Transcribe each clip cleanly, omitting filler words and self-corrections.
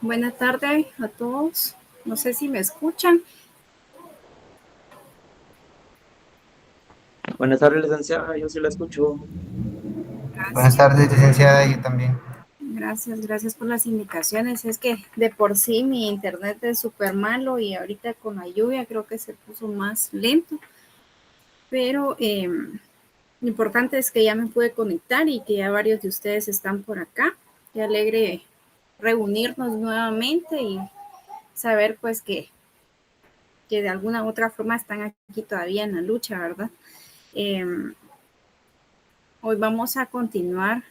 Buenas tardes a todos. No sé si me escuchan. Buenas tardes, licenciada, yo sí la escucho. Buenas Gracias, tardes, licenciada, yo también. gracias por las indicaciones. Es que de por sí mi internet es súper malo y ahorita con la lluvia creo que se puso más lento, pero lo importante es que ya me pude conectar y que ya varios de ustedes están por acá. Qué alegre reunirnos nuevamente y saber pues que de alguna u otra forma están aquí todavía en la lucha, ¿verdad? Eh, Hoy vamos a continuar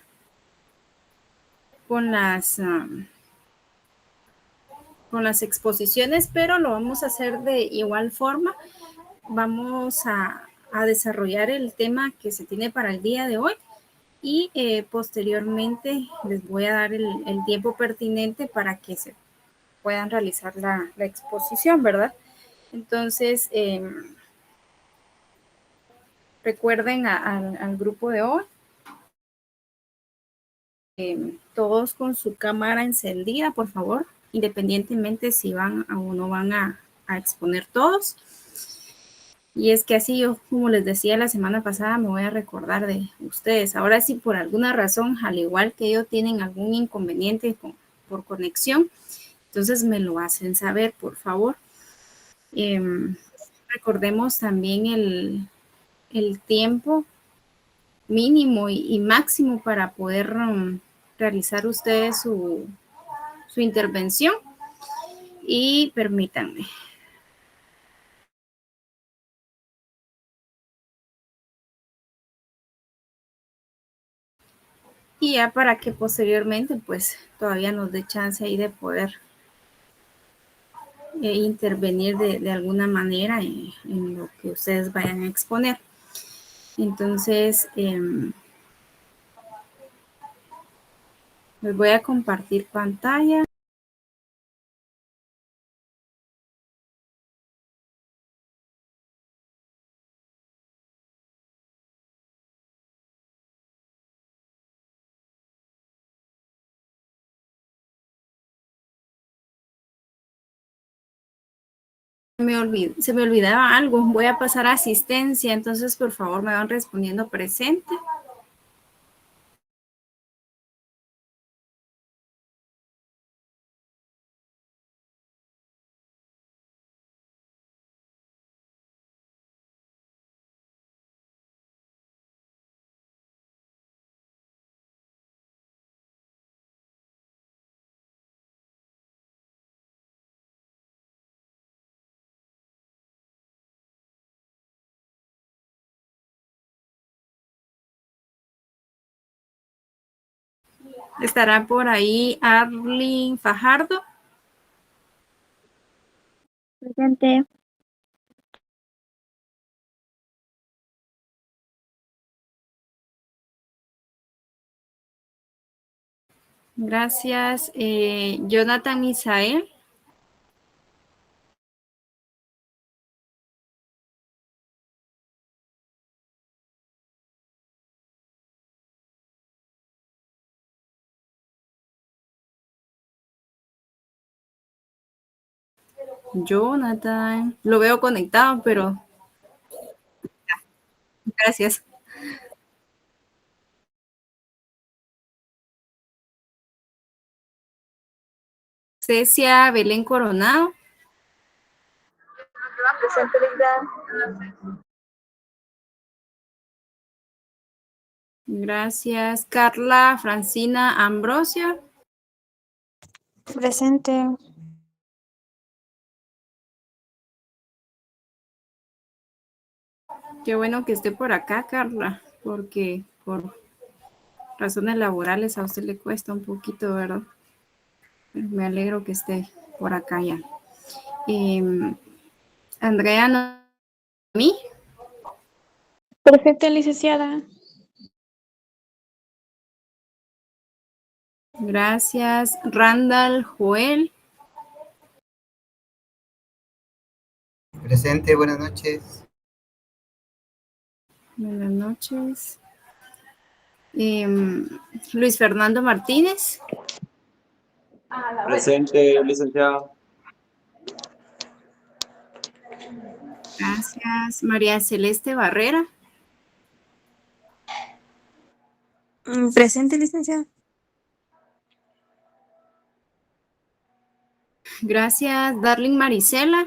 con con las exposiciones, pero lo vamos a hacer de igual forma. Vamos a desarrollar el tema que se tiene para el día de hoy y posteriormente les voy a dar el tiempo pertinente para que se puedan realizar la exposición, ¿verdad? Entonces, recuerden al grupo de hoy, todos con su cámara encendida, por favor, independientemente si van o no van a exponer todos. Y es que así yo, como les decía la semana pasada, me voy a recordar de ustedes. Ahora si por alguna razón, al igual que yo, tienen algún inconveniente por conexión, entonces me lo hacen saber, por favor. Recordemos también el tiempo mínimo y máximo para poder realizar ustedes su intervención. Y permítanme. Y ya para que posteriormente, pues, todavía nos dé chance ahí de poder intervenir de alguna manera en lo que ustedes vayan a exponer. Entonces, les voy a compartir pantalla. Se me olvidaba algo, voy a pasar a asistencia, entonces por favor me van respondiendo presente. Estará por ahí Arlene Fajardo. Presente. Gracias. Jonathan Misael. Jonathan. Lo veo conectado, pero gracias. Cecia Belén Coronado. Presente, Linda. Gracias. Carla Francina Ambrosio. Presente. Qué bueno que esté por acá, Carla, porque por razones laborales a usted le cuesta un poquito, ¿verdad? Pero me alegro que esté por acá ya. Andrea Noemí. Presente, licenciada. Gracias. Randall Joel. Presente, buenas noches. Buenas noches. Luis Fernando Martínez. Presente, licenciada. Gracias. María Celeste Barrera. Presente, licenciada. Gracias, Darling Marisela.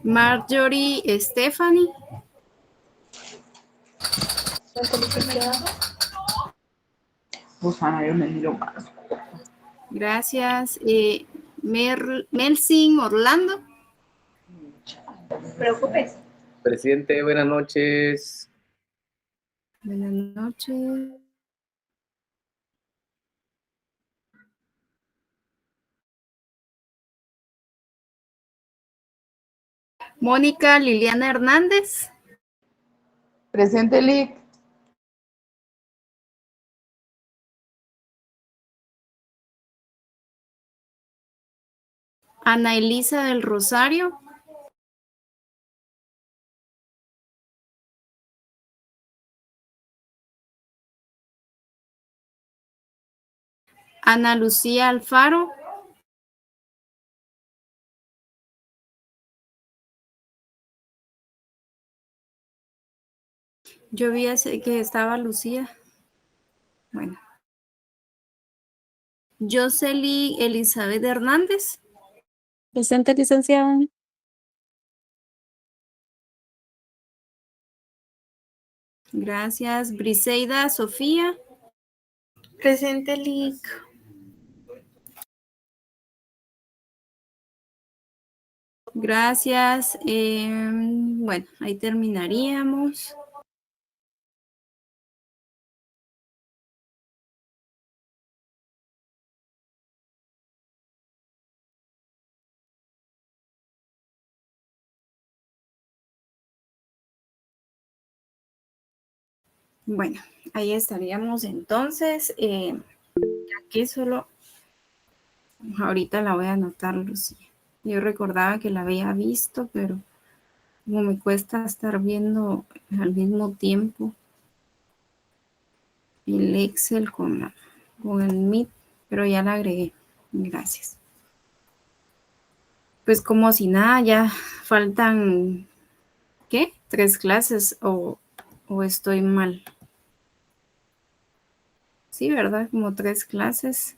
Marjorie Stephanie. Susana, yo me miro más. Gracias. Melsin Orlando. Preocupes. Presidente, buenas noches. Buenas noches. Mónica Liliana Hernández. Presente, Lick. Ana Elisa del Rosario. Ana Lucía Alfaro. Yo vi que estaba Lucía. Bueno. Jocely Elizabeth Hernández. Presente, licenciada. Gracias. Briseida Sofía. Presente, Lick. Gracias. Bueno, ahí terminaríamos. Bueno, ahí estaríamos entonces. Aquí solo, ahorita la voy a anotar, Lucía. Yo recordaba que la había visto, pero como me cuesta estar viendo al mismo tiempo el Excel con el Meet, pero ya la agregué. Gracias. Pues como si nada, ya faltan, ¿qué? 3 clases o estoy mal. Sí, ¿verdad? Como 3 clases.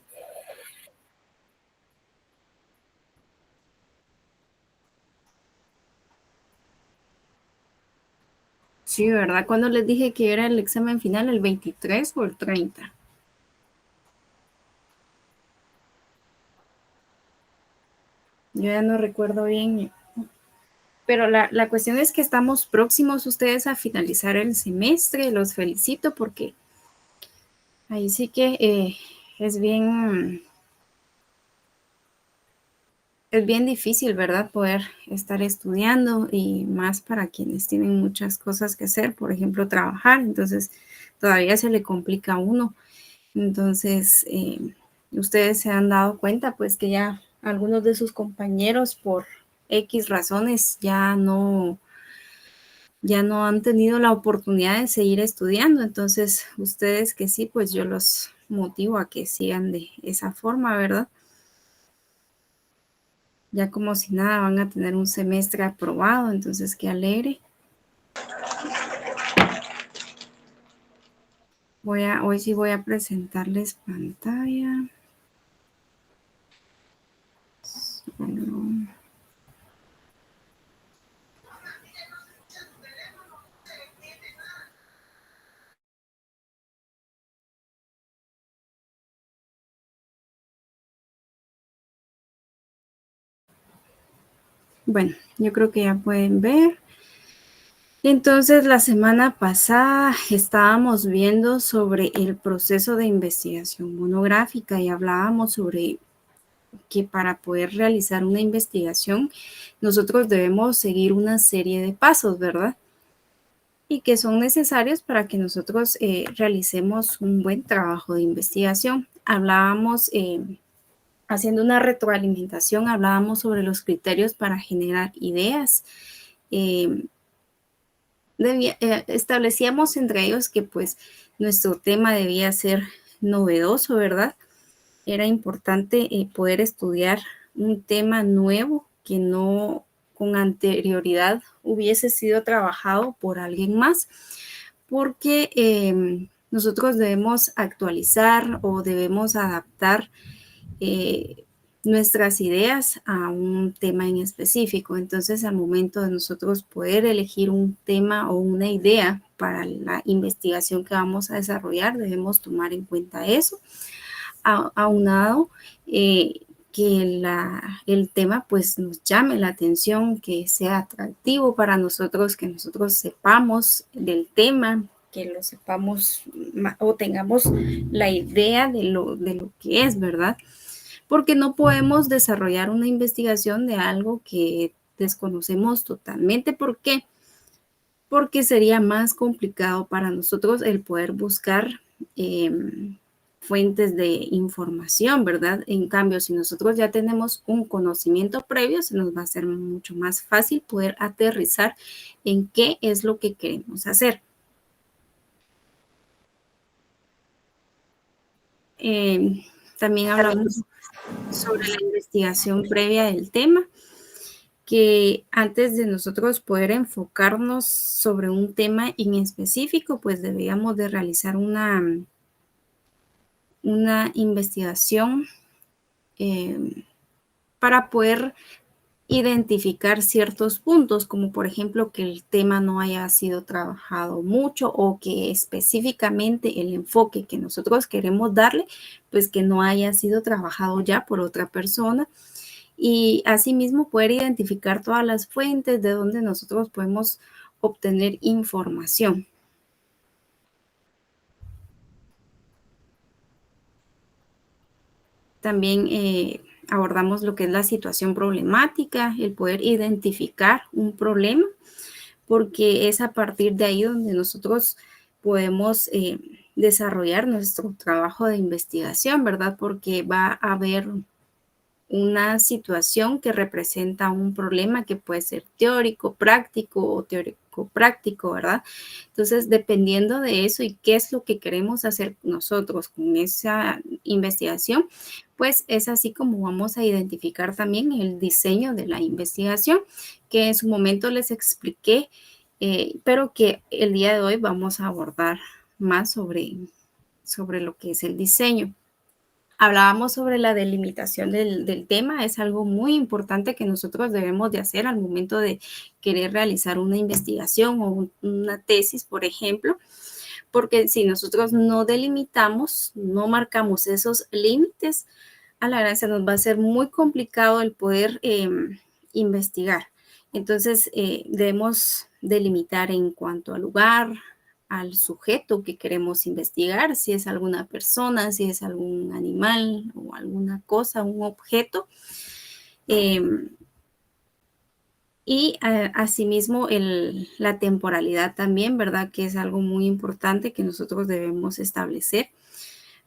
Sí, ¿verdad? ¿Cuándo les dije que era el examen final? ¿El 23 o el 30? Yo ya no recuerdo bien. Pero la cuestión es que estamos próximos ustedes a finalizar el semestre. Los felicito porque ahí sí que es bien difícil, ¿verdad? Poder estar estudiando y más para quienes tienen muchas cosas que hacer, por ejemplo, trabajar. Entonces, todavía se le complica a uno. Entonces, ustedes se han dado cuenta, pues, que ya algunos de sus compañeros por X razones ya no han tenido la oportunidad de seguir estudiando. Entonces, ustedes que sí, pues yo los motivo a que sigan de esa forma, ¿verdad? Ya como si nada van a tener un semestre aprobado, entonces qué alegre. Hoy sí voy a presentarles pantalla. Bueno, yo creo que ya pueden ver. Entonces, la semana pasada estábamos viendo sobre el proceso de investigación monográfica y hablábamos sobre que para poder realizar una investigación, nosotros debemos seguir una serie de pasos, ¿verdad? Y que son necesarios para que nosotros realicemos un buen trabajo de investigación. Hablábamos, haciendo una retroalimentación, hablábamos sobre los criterios para generar ideas. Establecíamos entre ellos que pues nuestro tema debía ser novedoso, ¿verdad? Era importante poder estudiar un tema nuevo que no con anterioridad hubiese sido trabajado por alguien más, porque nosotros debemos actualizar o debemos adaptar nuestras ideas a un tema en específico. Entonces, al momento de nosotros poder elegir un tema o una idea para la investigación que vamos a desarrollar, debemos tomar en cuenta eso, aunado que el tema pues nos llame la atención, que sea atractivo para nosotros, que nosotros sepamos del tema, que lo sepamos o tengamos la idea de lo que es, ¿verdad? Porque no podemos desarrollar una investigación de algo que desconocemos totalmente. ¿Por qué? Porque sería más complicado para nosotros el poder buscar fuentes de información, ¿verdad? En cambio, si nosotros ya tenemos un conocimiento previo, se nos va a ser mucho más fácil poder aterrizar en qué es lo que queremos hacer. También hablamos sobre la investigación previa del tema, que antes de nosotros poder enfocarnos sobre un tema en específico, pues debíamos de realizar una investigación para poder identificar ciertos puntos, como por ejemplo que el tema no haya sido trabajado mucho o que específicamente el enfoque que nosotros queremos darle, pues que no haya sido trabajado ya por otra persona. Y asimismo poder identificar todas las fuentes de donde nosotros podemos obtener información. También abordamos lo que es la situación problemática, el poder identificar un problema, porque es a partir de ahí donde nosotros podemos desarrollar nuestro trabajo de investigación, ¿verdad? Porque va a haber una situación que representa un problema que puede ser teórico, práctico o teórico, práctico, ¿verdad? Entonces, dependiendo de eso y qué es lo que queremos hacer nosotros con esa investigación, pues es así como vamos a identificar también el diseño de la investigación, que en su momento les expliqué, pero que el día de hoy vamos a abordar más sobre lo que es el diseño. Hablábamos sobre la delimitación del tema, es algo muy importante que nosotros debemos de hacer al momento de querer realizar una investigación o una tesis, por ejemplo, porque si nosotros no delimitamos, no marcamos esos límites, a la gran se nos va a ser muy complicado el poder investigar. Entonces, debemos delimitar en cuanto al lugar, al sujeto que queremos investigar, si es alguna persona, si es algún animal o alguna cosa, un objeto. Y asimismo la temporalidad también, ¿verdad? Que es algo muy importante que nosotros debemos establecer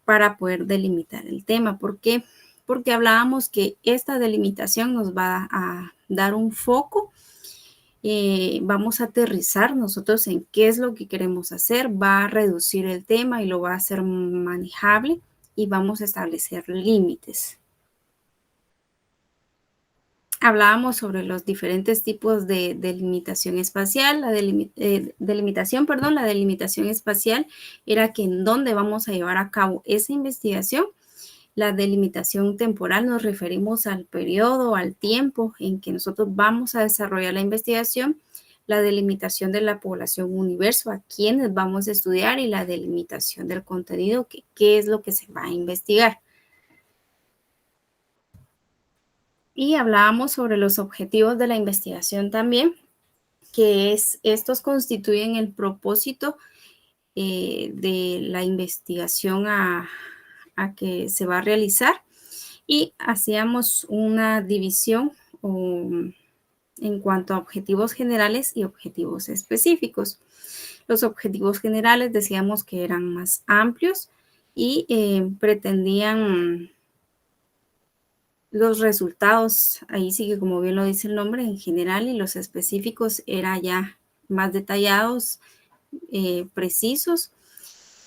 para poder delimitar el tema. ¿Por qué? Porque hablábamos que esta delimitación nos va a dar un foco. Vamos a aterrizar nosotros en qué es lo que queremos hacer, va a reducir el tema y lo va a hacer manejable y vamos a establecer límites. Hablábamos sobre los diferentes tipos de delimitación espacial. La delimitación espacial era que en dónde vamos a llevar a cabo esa investigación. La delimitación temporal nos referimos al periodo, al tiempo en que nosotros vamos a desarrollar la investigación. La delimitación de la población universo, a quienes vamos a estudiar, y la delimitación del contenido, qué es lo que se va a investigar. Y hablábamos sobre los objetivos de la investigación también, que estos constituyen el propósito de la investigación a que se va a realizar, y hacíamos una división en cuanto a objetivos generales y objetivos específicos. Los objetivos generales decíamos que eran más amplios y pretendían los resultados, ahí sí que como bien lo dice el nombre, en general, y los específicos eran ya más detallados, precisos,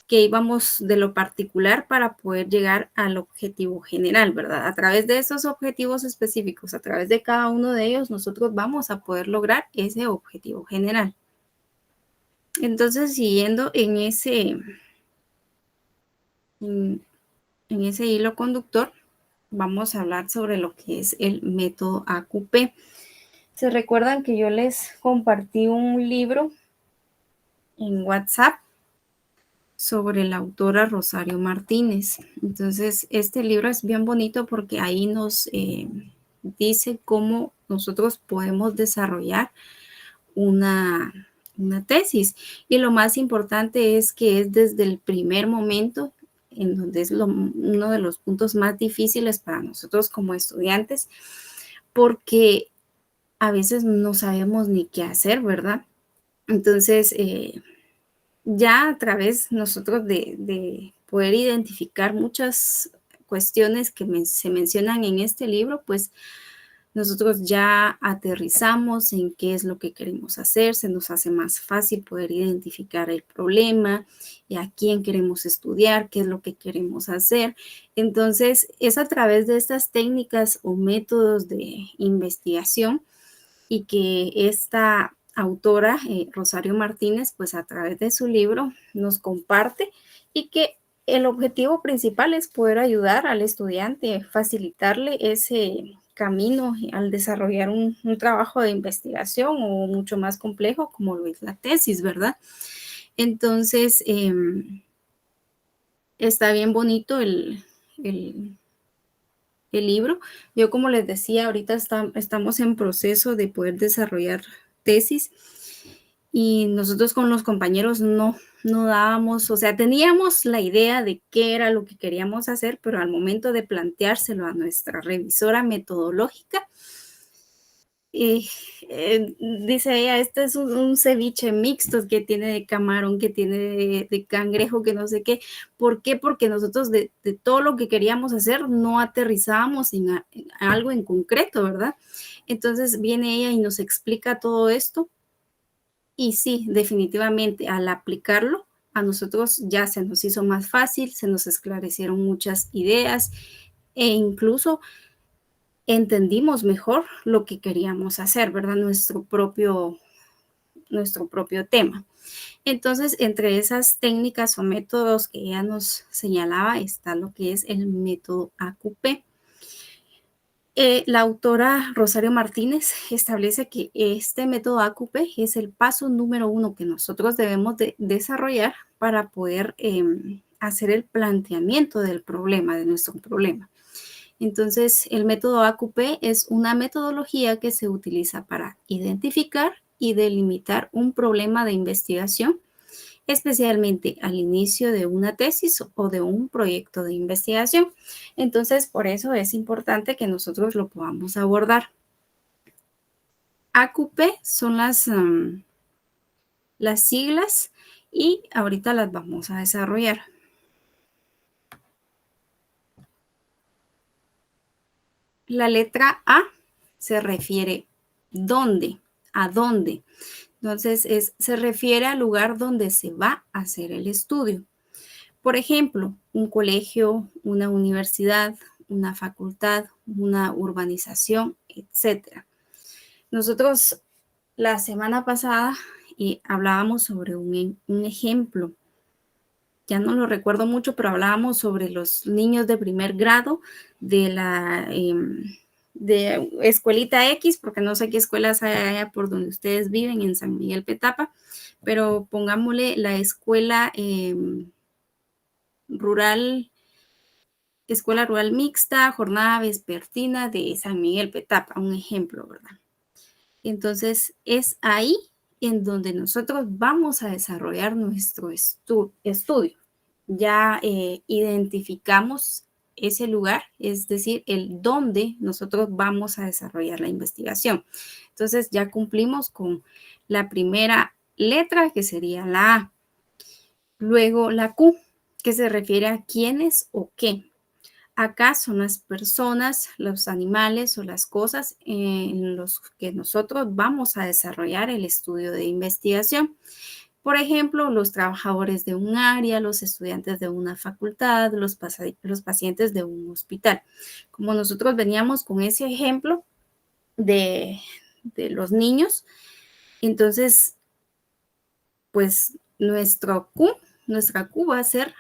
que íbamos de lo particular para poder llegar al objetivo general, ¿verdad? A través de esos objetivos específicos, a través de cada uno de ellos, nosotros vamos a poder lograr ese objetivo general. Entonces, siguiendo en ese hilo conductor, vamos a hablar sobre lo que es el método AQP. ¿Se recuerdan que yo les compartí un libro en WhatsApp sobre la autora Rosario Martínez? Entonces, este libro es bien bonito porque ahí nos dice cómo nosotros podemos desarrollar una tesis. Y lo más importante es que es desde el primer momento, en donde es uno de los puntos más difíciles para nosotros como estudiantes, porque a veces no sabemos ni qué hacer, ¿verdad? Entonces, ya a través nosotros de poder identificar muchas cuestiones que se mencionan en este libro, pues nosotros ya aterrizamos en qué es lo que queremos hacer, se nos hace más fácil poder identificar el problema y a quién queremos estudiar, qué es lo que queremos hacer. Entonces, es a través de estas técnicas o métodos de investigación y que esta autora, Rosario Martínez, pues a través de su libro nos comparte, y que el objetivo principal es poder ayudar al estudiante, facilitarle ese camino al desarrollar un trabajo de investigación o mucho más complejo como lo es la tesis, ¿verdad? Entonces, está bien bonito el libro. Yo, como les decía, ahorita estamos en proceso de poder desarrollar tesis y nosotros con los compañeros no dábamos, o sea, teníamos la idea de qué era lo que queríamos hacer, pero al momento de planteárselo a nuestra revisora metodológica, dice ella, este es un ceviche mixto que tiene de camarón, que tiene de cangrejo, que no sé qué. ¿Por qué? Porque nosotros de todo lo que queríamos hacer no aterrizábamos en algo en concreto, ¿verdad? Entonces viene ella y nos explica todo esto, y sí, definitivamente al aplicarlo a nosotros ya se nos hizo más fácil, se nos esclarecieron muchas ideas e incluso entendimos mejor lo que queríamos hacer, ¿verdad? Nuestro propio tema. Entonces, entre esas técnicas o métodos que ella nos señalaba está lo que es el método AQP. La autora Rosario Martínez establece que este método AQP es el paso número 1 que nosotros debemos de desarrollar para poder hacer el planteamiento del problema, de nuestro problema. Entonces, el método AQP es una metodología que se utiliza para identificar y delimitar un problema de investigación, especialmente al inicio de una tesis o de un proyecto de investigación. Entonces, por eso es importante que nosotros lo podamos abordar. AQP son las siglas y ahorita las vamos a desarrollar. La letra A se refiere ¿dónde? ¿A dónde? Entonces, se refiere al lugar donde se va a hacer el estudio. Por ejemplo, un colegio, una universidad, una facultad, una urbanización, etc. Nosotros la semana pasada hablábamos sobre un ejemplo. Ya no lo recuerdo mucho, pero hablábamos sobre los niños de primer grado de la de escuelita X, porque no sé qué escuelas hay allá por donde ustedes viven, en San Miguel Petapa, pero pongámosle la escuela escuela rural mixta, jornada vespertina de San Miguel Petapa, un ejemplo, ¿verdad? Entonces, es ahí en donde nosotros vamos a desarrollar nuestro estudio. Ya identificamos ese lugar, es decir, el dónde nosotros vamos a desarrollar la investigación. Entonces, ya cumplimos con la primera letra, que sería la A. Luego, la Q, que se refiere a quiénes o qué. Acá son las personas, los animales o las cosas en los que nosotros vamos a desarrollar el estudio de investigación. Por ejemplo, los trabajadores de un área, los estudiantes de una facultad, los pacientes de un hospital. Como nosotros veníamos con ese ejemplo de los niños, entonces, pues nuestra Q va a ser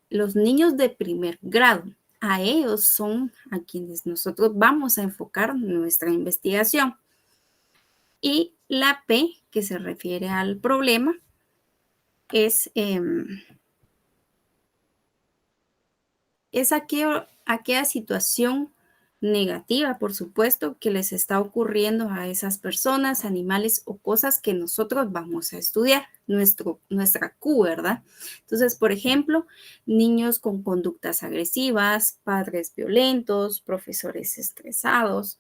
los niños de primer grado. A ellos son a quienes nosotros vamos a enfocar nuestra investigación. Y la P, que se refiere al problema, es aquella situación negativa, por supuesto, que les está ocurriendo a esas personas, animales o cosas que nosotros vamos a estudiar, nuestra Q, ¿verdad? Entonces, por ejemplo, niños con conductas agresivas, padres violentos, profesores estresados,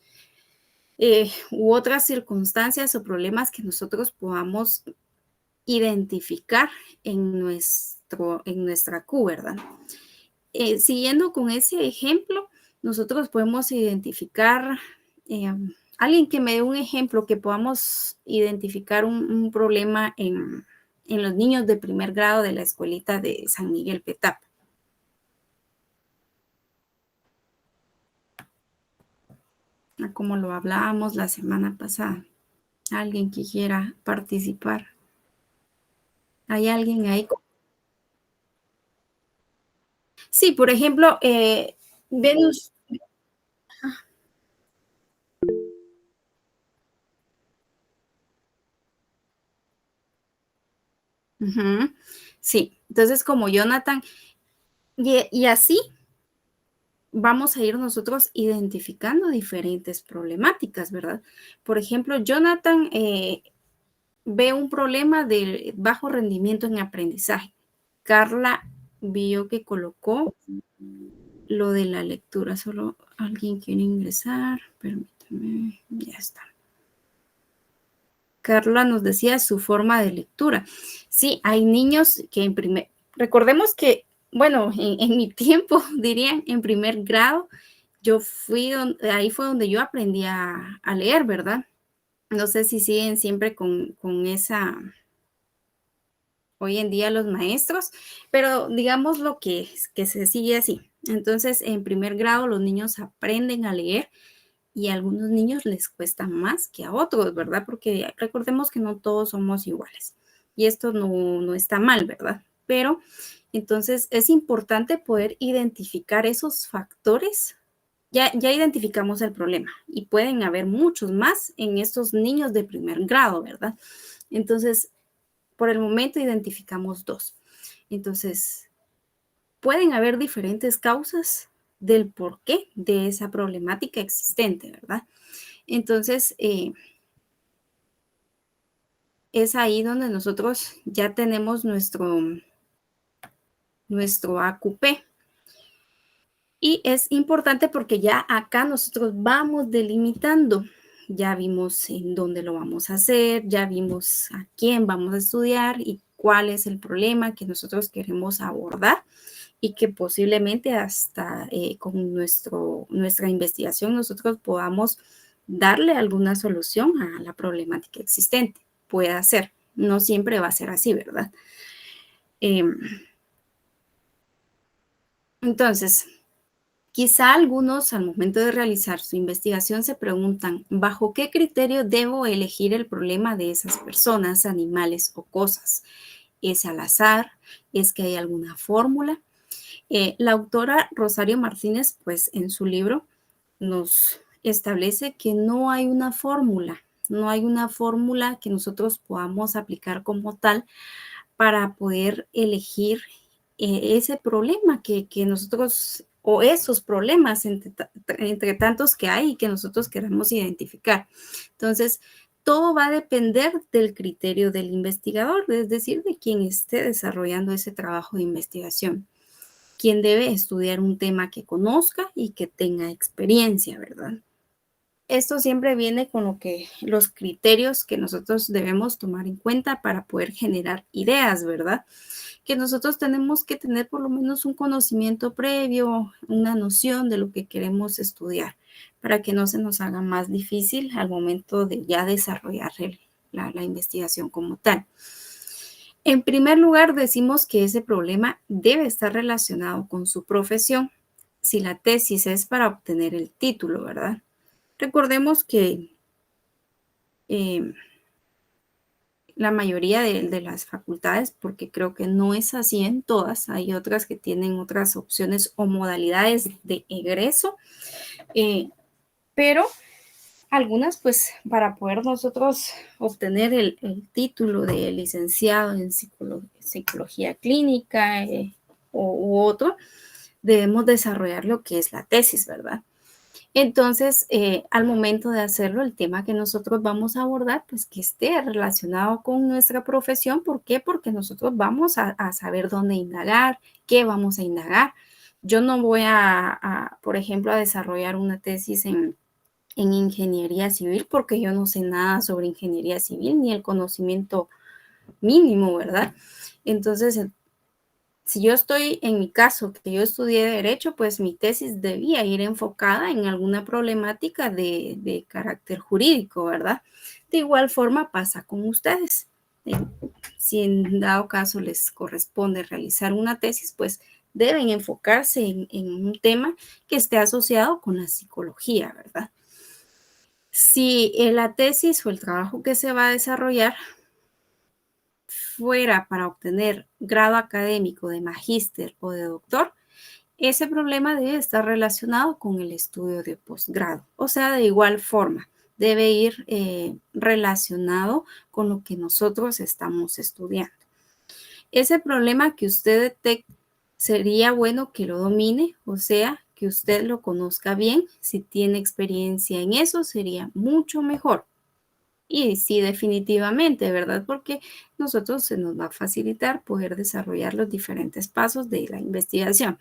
u otras circunstancias o problemas que nosotros podamos identificar en nuestra Q, ¿verdad? Siguiendo con ese ejemplo, nosotros podemos identificar, alguien que me dé un ejemplo que podamos identificar un problema en los niños de primer grado de la escuelita de San Miguel Petap. Como lo hablábamos la semana pasada. Alguien que quiera participar. ¿Hay alguien ahí? Sí, por ejemplo, Venus. Sí, entonces como Jonathan, y así vamos a ir nosotros identificando diferentes problemáticas, ¿verdad? Por ejemplo, Jonathan ve un problema de bajo rendimiento en aprendizaje. Carla vio que colocó lo de la lectura. Solo alguien quiere ingresar. Permítame, ya está. Carla nos decía su forma de lectura. Sí, hay niños que recordemos que, bueno, en mi tiempo, dirían, en primer grado, ahí fue donde yo aprendí a leer, ¿verdad? No sé si siguen siempre con esa, hoy en día los maestros, pero digamos lo que se sigue así. Entonces, en primer grado los niños aprenden a leer y a algunos niños les cuesta más que a otros, ¿verdad? Porque recordemos que no todos somos iguales y esto no está mal, ¿verdad? Pero entonces es importante poder identificar esos factores. Ya identificamos el problema y pueden haber muchos más en estos niños de primer grado, ¿verdad? Entonces, por el momento identificamos 2. Entonces, pueden haber diferentes causas del porqué de esa problemática existente, ¿verdad? Entonces, es ahí donde nosotros ya tenemos nuestro AQP. Y es importante porque ya acá nosotros vamos delimitando. Ya vimos en dónde lo vamos a hacer, ya vimos a quién vamos a estudiar y cuál es el problema que nosotros queremos abordar y que posiblemente hasta con nuestra investigación nosotros podamos darle alguna solución a la problemática existente. Puede ser, no siempre va a ser así, ¿verdad? Entonces, quizá algunos al momento de realizar su investigación se preguntan, ¿bajo qué criterio debo elegir el problema de esas personas, animales o cosas? ¿Es al azar? ¿Es que hay alguna fórmula? La autora Rosario Martínez, pues en su libro nos establece que no hay una fórmula, no hay una fórmula que nosotros podamos aplicar como tal para poder elegir ese problema que nosotros, o esos problemas entre tantos que hay y que nosotros queramos identificar. Entonces, todo va a depender del criterio del investigador, es decir, de quien esté desarrollando ese trabajo de investigación. Quien debe estudiar un tema que conozca y que tenga experiencia, ¿verdad? Esto siempre viene con los criterios que nosotros debemos tomar en cuenta para poder generar ideas, ¿verdad? Que nosotros tenemos que tener por lo menos un conocimiento previo, una noción de lo que queremos estudiar, para que no se nos haga más difícil al momento de ya desarrollar la investigación como tal. En primer lugar, decimos que ese problema debe estar relacionado con su profesión, si la tesis es para obtener el título, ¿verdad? Recordemos que la mayoría de las facultades, porque creo que no es así en todas, hay otras que tienen otras opciones o modalidades de egreso, pero algunas, pues, para poder nosotros obtener el título de licenciado en psicología clínica u otro, debemos desarrollar lo que es la tesis, ¿verdad? Entonces, al momento de hacerlo, el tema que nosotros vamos a abordar, pues que esté relacionado con nuestra profesión. ¿Por qué? Porque nosotros vamos a saber dónde indagar, qué vamos a indagar. Yo no voy por ejemplo, a desarrollar una tesis en ingeniería civil porque yo no sé nada sobre ingeniería civil ni el conocimiento mínimo, ¿verdad? Entonces, si yo estoy, en mi caso, que yo estudié Derecho, pues mi tesis debía ir enfocada en alguna problemática de carácter jurídico, ¿verdad? De igual forma pasa con ustedes. Si en dado caso les corresponde realizar una tesis, pues deben enfocarse en un tema que esté asociado con la psicología, ¿verdad? Si la tesis o el trabajo que se va a desarrollar fuera para obtener grado académico de magíster o de doctor, ese problema debe estar relacionado con el estudio de posgrado. O sea, de igual forma, debe ir relacionado con lo que nosotros estamos estudiando. Ese problema que usted detecte sería bueno que lo domine, o sea, que usted lo conozca bien. Si tiene experiencia en eso, sería mucho mejor. Y sí, definitivamente, ¿verdad? Porque nosotros se nos va a facilitar poder desarrollar los diferentes pasos de la investigación.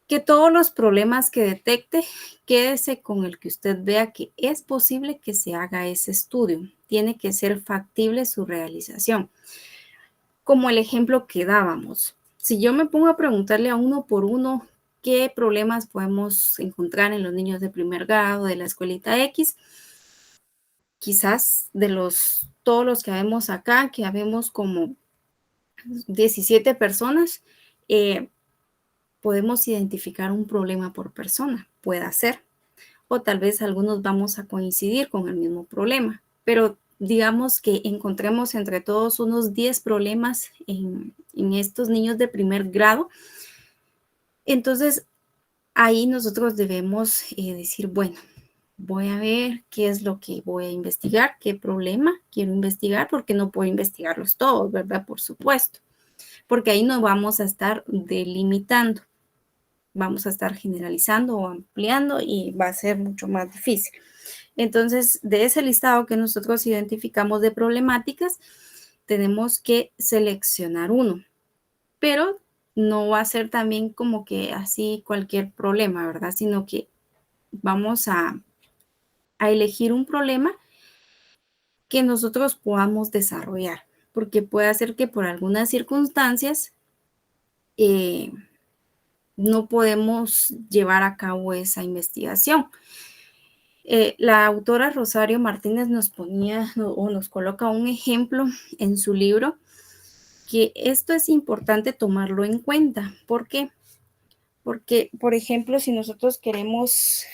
Que todos los problemas que detecte, quédese con el que usted vea que es posible que se haga ese estudio. Tiene que ser factible su realización. Como el ejemplo que dábamos. Si yo me pongo a preguntarle a uno por uno qué problemas podemos encontrar en los niños de primer grado de la escuelita X, quizás de todos los que vemos acá, que habemos como 17 personas, podemos identificar un problema por persona, puede ser, o tal vez algunos vamos a coincidir con el mismo problema, pero digamos que encontremos entre todos unos 10 problemas en estos niños de primer grado. Entonces, ahí nosotros debemos decir, bueno, voy a ver qué es lo que voy a investigar, qué problema quiero investigar, porque no puedo investigarlos todos, ¿verdad? Por supuesto, porque ahí no vamos a estar delimitando, vamos a estar generalizando o ampliando y va a ser mucho más difícil. Entonces, de ese listado que nosotros identificamos de problemáticas, tenemos que seleccionar uno, pero no va a ser también como que así cualquier problema, ¿verdad? Sino que vamos a elegir un problema que nosotros podamos desarrollar, porque puede ser que por algunas circunstancias no podemos llevar a cabo esa investigación. La autora Rosario Martínez nos ponía o nos coloca un ejemplo en su libro que esto es importante tomarlo en cuenta. ¿Por qué? Porque, por ejemplo, si nosotros queremos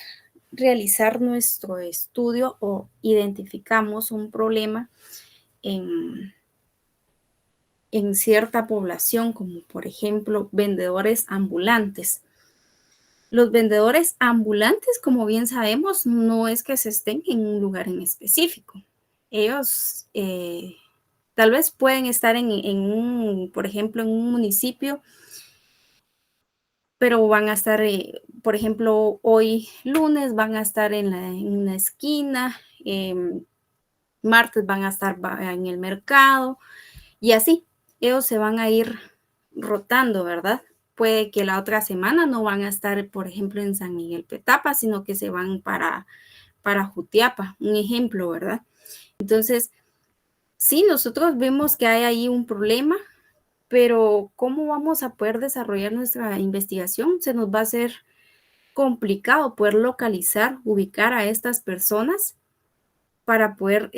realizar nuestro estudio o identificamos un problema en cierta población, como por ejemplo vendedores ambulantes. Los vendedores ambulantes, como bien sabemos, no es que se estén en un lugar en específico. Ellos tal vez pueden estar por ejemplo, en un municipio, pero van a estar, por ejemplo, hoy lunes van a estar en una esquina, martes van a estar en el mercado y así. Ellos se van a ir rotando, ¿verdad? Puede que la otra semana no van a estar, por ejemplo, en San Miguel Petapa, sino que se van para Jutiapa, un ejemplo, ¿verdad? Entonces, sí, nosotros vemos que hay ahí un problema, pero ¿cómo vamos a poder desarrollar nuestra investigación? Se nos va a hacer complicado poder localizar, ubicar a estas personas para poder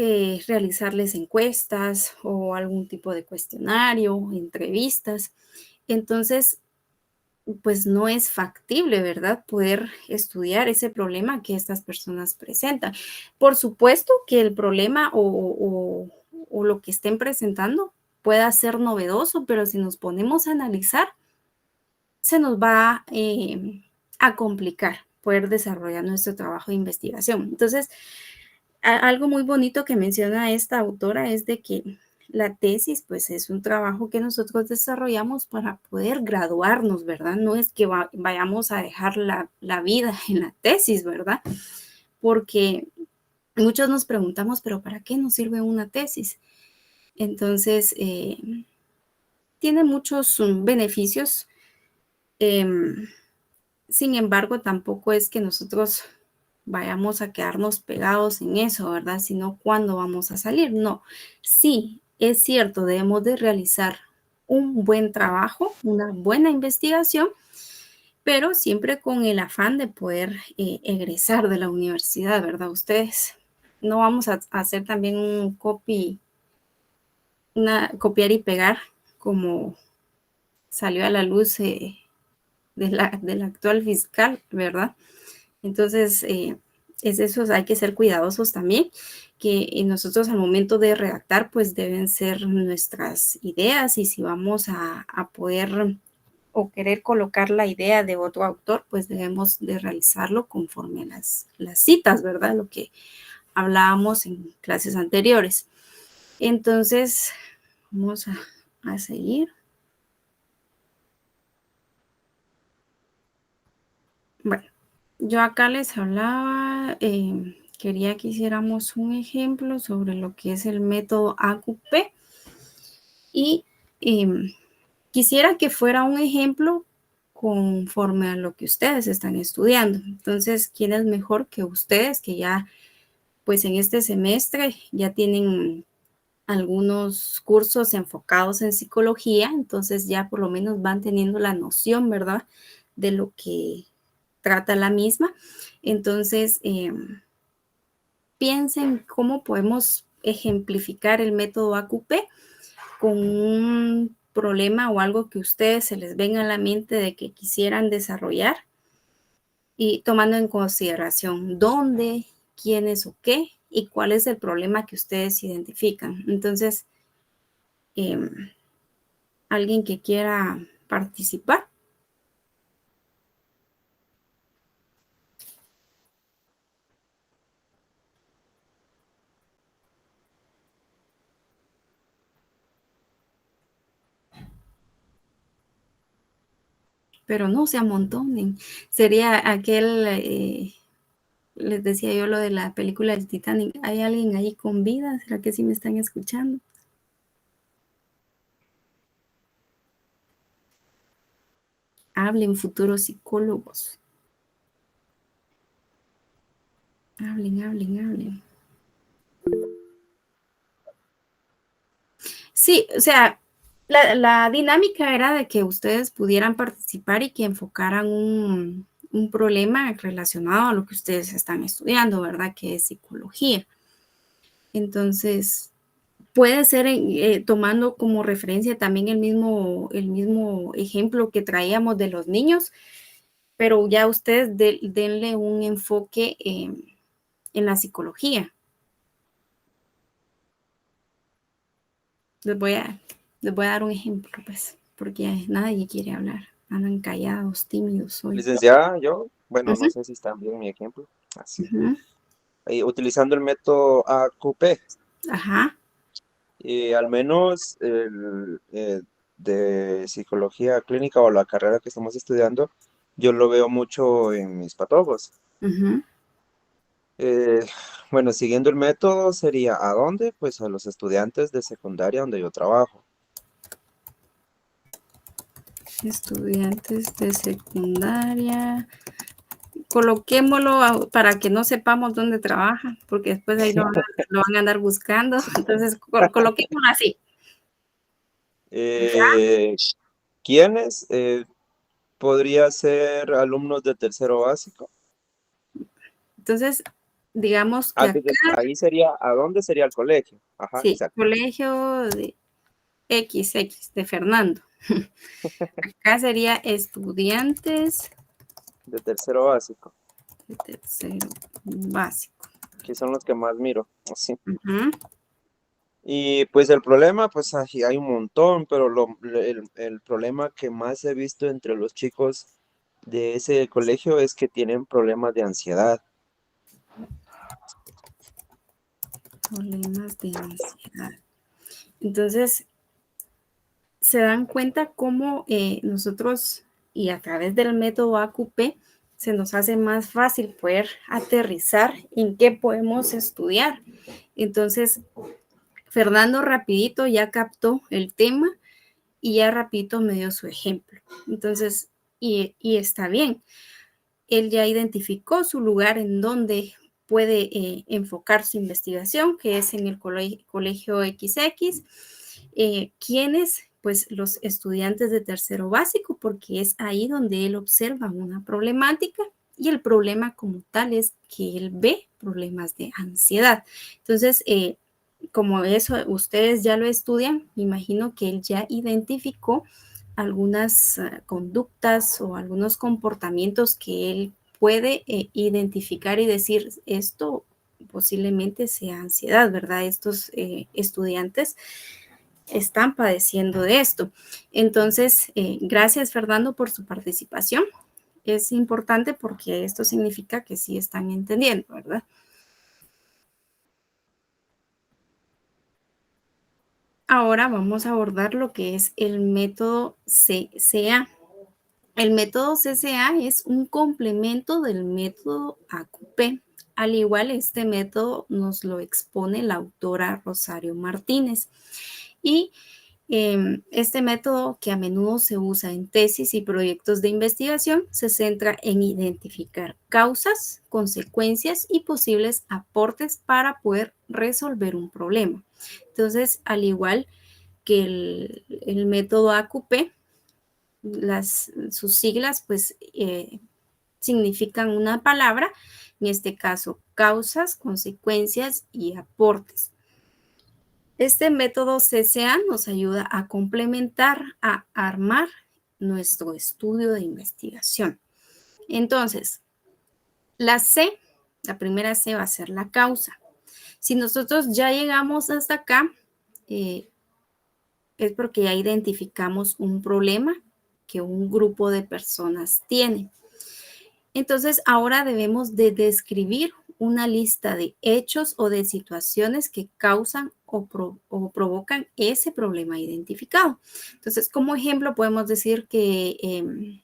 realizarles encuestas o algún tipo de cuestionario, entrevistas. Entonces, pues no es factible, ¿verdad? Poder estudiar ese problema que estas personas presentan. Por supuesto que el problema o lo que estén presentando pueda ser novedoso, pero si nos ponemos a analizar, se nos va a complicar poder desarrollar nuestro trabajo de investigación. Entonces, algo muy bonito que menciona esta autora es de que la tesis, pues, es un trabajo que nosotros desarrollamos para poder graduarnos, ¿verdad? No es que vayamos a dejar la vida en la tesis, ¿verdad? Porque muchos nos preguntamos, ¿pero para qué nos sirve una tesis? Entonces, tiene muchos beneficios. Sin embargo, tampoco es que nosotros vayamos a quedarnos pegados en eso, ¿verdad? Sino cuándo vamos a salir. No, sí, es cierto, debemos de realizar un buen trabajo, una buena investigación, pero siempre con el afán de poder egresar de la universidad, ¿verdad? Ustedes no vamos a hacer también un copiar y pegar como salió a la luz del actual fiscal, ¿verdad? Entonces, es eso, hay que ser cuidadosos también, que nosotros al momento de redactar, pues deben ser nuestras ideas y si vamos a poder o querer colocar la idea de otro autor, pues debemos de realizarlo conforme a las citas, ¿verdad? Lo que hablábamos en clases anteriores. Entonces, vamos a seguir. Bueno, yo acá les hablaba, quería que hiciéramos un ejemplo sobre lo que es el método AQP y quisiera que fuera un ejemplo conforme a lo que ustedes están estudiando. Entonces, ¿quién es mejor que ustedes que ya, pues en este semestre ya tienen algunos cursos enfocados en psicología? Entonces ya por lo menos van teniendo la noción, ¿verdad? De lo que trata la misma. Entonces, piensen cómo podemos ejemplificar el método AQP con un problema o algo que ustedes se les venga a la mente de que quisieran desarrollar y tomando en consideración dónde, quiénes o qué y cuál es el problema que ustedes identifican. Entonces, alguien que quiera participar. Pero no se amontonen. Sería aquel, les decía yo lo de la película del Titanic. ¿Hay alguien ahí con vida? ¿Será que sí me están escuchando? Hablen, futuros psicólogos. Hablen, hablen, hablen. Sí, o sea, la dinámica era de que ustedes pudieran participar y que enfocaran un problema relacionado a lo que ustedes están estudiando, ¿verdad? Que es psicología. Entonces, puede ser tomando como referencia también el mismo ejemplo que traíamos de los niños, pero ya ustedes denle un enfoque en la psicología. Les voy a dar un ejemplo, pues, porque nadie quiere hablar. Andan callados, tímidos hoy. Licenciada, bueno, no sé si está bien mi ejemplo. Así. Utilizando el método AQP. Ajá. Al menos de psicología clínica o la carrera que estamos estudiando, yo lo veo mucho en mis patólogos. Bueno, siguiendo el método sería ¿a dónde? Pues a los estudiantes de secundaria donde yo trabajo. Estudiantes de secundaria. Coloquémoslo para que no sepamos dónde trabaja, porque después ahí lo van a andar buscando. Entonces, coloquémoslo así. ¿Quiénes? Podría ser alumnos de tercero básico. Entonces, Digamos que acá, Entonces, ahí sería, ¿a dónde sería el colegio? Ajá, sí, exacto. colegio de XX, de Fernando. Acá sería estudiantes De tercero básico, de tercero básico. que son los que más miro. Así. Ujú. Y pues el problema, pues hay un montón, pero el problema que más he visto entre los chicos de ese colegio es que tienen problemas de ansiedad. Problemas de ansiedad. Entonces, se dan cuenta cómo nosotros, y a través del método AQP, se nos hace más fácil poder aterrizar en qué podemos estudiar. Entonces, Fernando rapidito ya captó el tema y ya rapidito me dio su ejemplo. Entonces, y está bien. Él ya identificó su lugar en donde puede enfocar su investigación, que es en el colegio XX. ¿Quiénes? Pues los estudiantes de tercero básico, porque es ahí donde él observa una problemática y el problema como tal es que él ve problemas de ansiedad. Entonces, como eso ustedes ya lo estudian, me imagino que él ya identificó algunas conductas o algunos comportamientos que él puede identificar y decir esto posiblemente sea ansiedad, ¿verdad? Estos estudiantes están padeciendo de esto. Entonces, gracias Fernando por su participación. Es importante porque esto significa que sí están entendiendo, ¿verdad? Ahora vamos a abordar lo que es el método CCA. El método CCA es un complemento del método AQP. Al igual, este método nos lo expone la autora Rosario Martínez. Y este método, que a menudo se usa en tesis y proyectos de investigación, se centra en identificar causas, consecuencias y posibles aportes para poder resolver un problema. Entonces, al igual que el método AQP, sus siglas pues significan una palabra, en este caso causas, consecuencias y aportes. Este método CCA nos ayuda a complementar, a armar nuestro estudio de investigación. Entonces, la primera C va a ser la causa. Si nosotros ya llegamos hasta acá, es porque ya identificamos un problema que un grupo de personas tiene. Entonces, ahora debemos de describir una lista de hechos o de situaciones que causan o provocan ese problema identificado. Entonces, como ejemplo, podemos decir que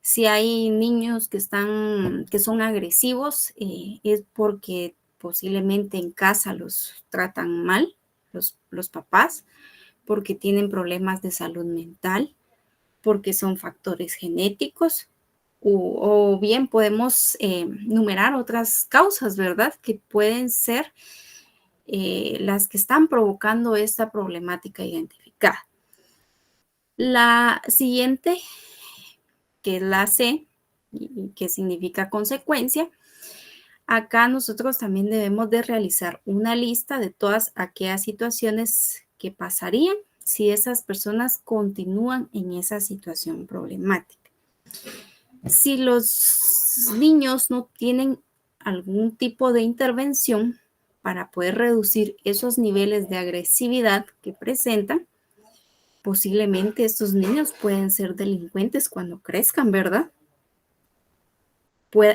si hay niños que son agresivos, es porque posiblemente en casa los tratan mal, los papás, porque tienen problemas de salud mental, porque son factores genéticos, o bien podemos numerar otras causas, ¿verdad? Que pueden ser las que están provocando esta problemática identificada. La siguiente, que es la C, que significa consecuencia, acá nosotros también debemos de realizar una lista de todas aquellas situaciones que pasarían si esas personas continúan en esa situación problemática. Si los niños no tienen algún tipo de intervención para poder reducir esos niveles de agresividad que presentan, posiblemente estos niños pueden ser delincuentes cuando crezcan, ¿verdad?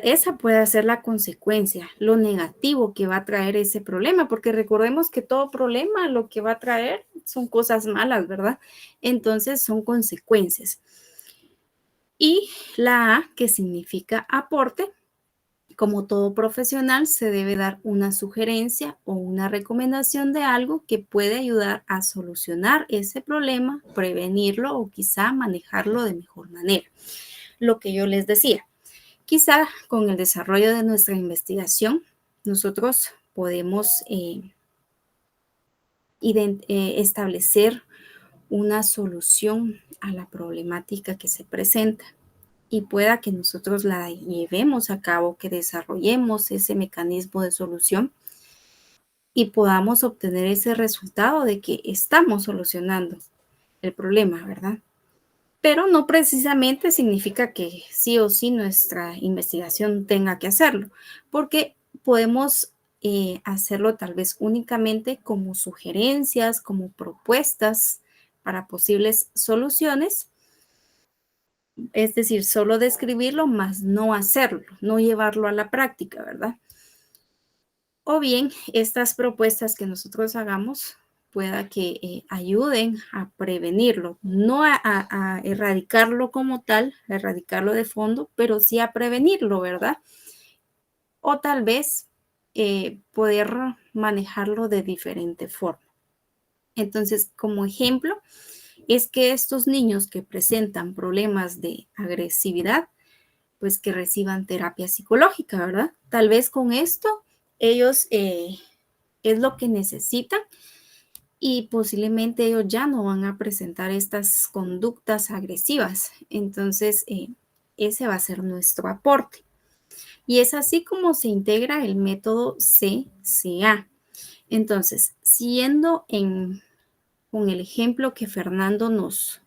Esa puede ser la consecuencia, lo negativo que va a traer ese problema, porque recordemos que todo problema lo que va a traer son cosas malas, ¿verdad? Entonces son consecuencias. Y la A, que significa aporte, como todo profesional, se debe dar una sugerencia o una recomendación de algo que puede ayudar a solucionar ese problema, prevenirlo o quizá manejarlo de mejor manera. Lo que yo les decía, quizá con el desarrollo de nuestra investigación, nosotros podemos establecer una solución a la problemática que se presenta. y pueda que nosotros la llevemos a cabo, que desarrollemos ese mecanismo de solución y podamos obtener ese resultado de que estamos solucionando el problema, ¿verdad? Pero no precisamente significa que sí o sí nuestra investigación tenga que hacerlo, porque podemos hacerlo tal vez únicamente como sugerencias, como propuestas para posibles soluciones, es decir, solo describirlo, más no hacerlo, no llevarlo a la práctica, ¿verdad? O bien, estas propuestas que nosotros hagamos pueda que ayuden a prevenirlo, no a erradicarlo como tal, a erradicarlo de fondo, pero sí a prevenirlo, ¿verdad? O tal vez poder manejarlo de diferente forma. Entonces, como ejemplo, es que estos niños que presentan problemas de agresividad, pues que reciban terapia psicológica, ¿verdad? Tal vez con esto ellos es lo que necesitan y posiblemente ellos ya no van a presentar estas conductas agresivas. Entonces, ese va a ser nuestro aporte. Y es así como se integra el método CCA. Entonces, siguiendo con el ejemplo que Fernando nos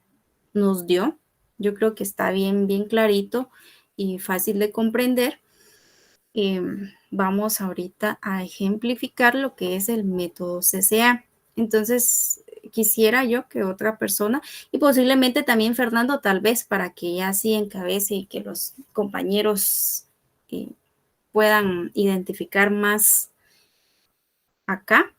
dio, yo creo que está bien clarito y fácil de comprender. Vamos ahorita a ejemplificar lo que es el método CCA. Entonces, quisiera yo que otra persona, y posiblemente también Fernando, tal vez para que ya así encabece y que los compañeros puedan identificar más acá.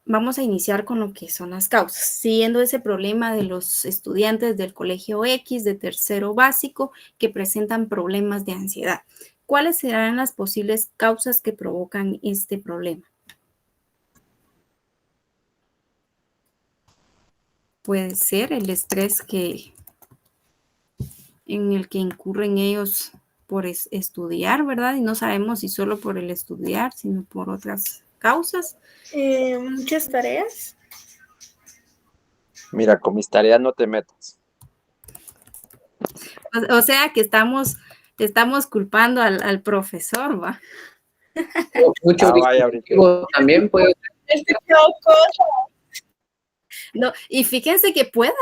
Vamos a iniciar con lo que son las causas, siguiendo ese problema de los estudiantes del colegio X de tercero básico que presentan problemas de ansiedad. ¿Cuáles serán las posibles causas que provocan este problema? Puede ser el estrés en el que incurren ellos por estudiar, ¿verdad? Y no sabemos si solo por el estudiar, sino por otras causas. Muchas tareas. Mira, con mis tareas no te metas. O sea que estamos culpando al profesor, ¿va? Mucho Vaya, dispositivo también puede No, y fíjense que puede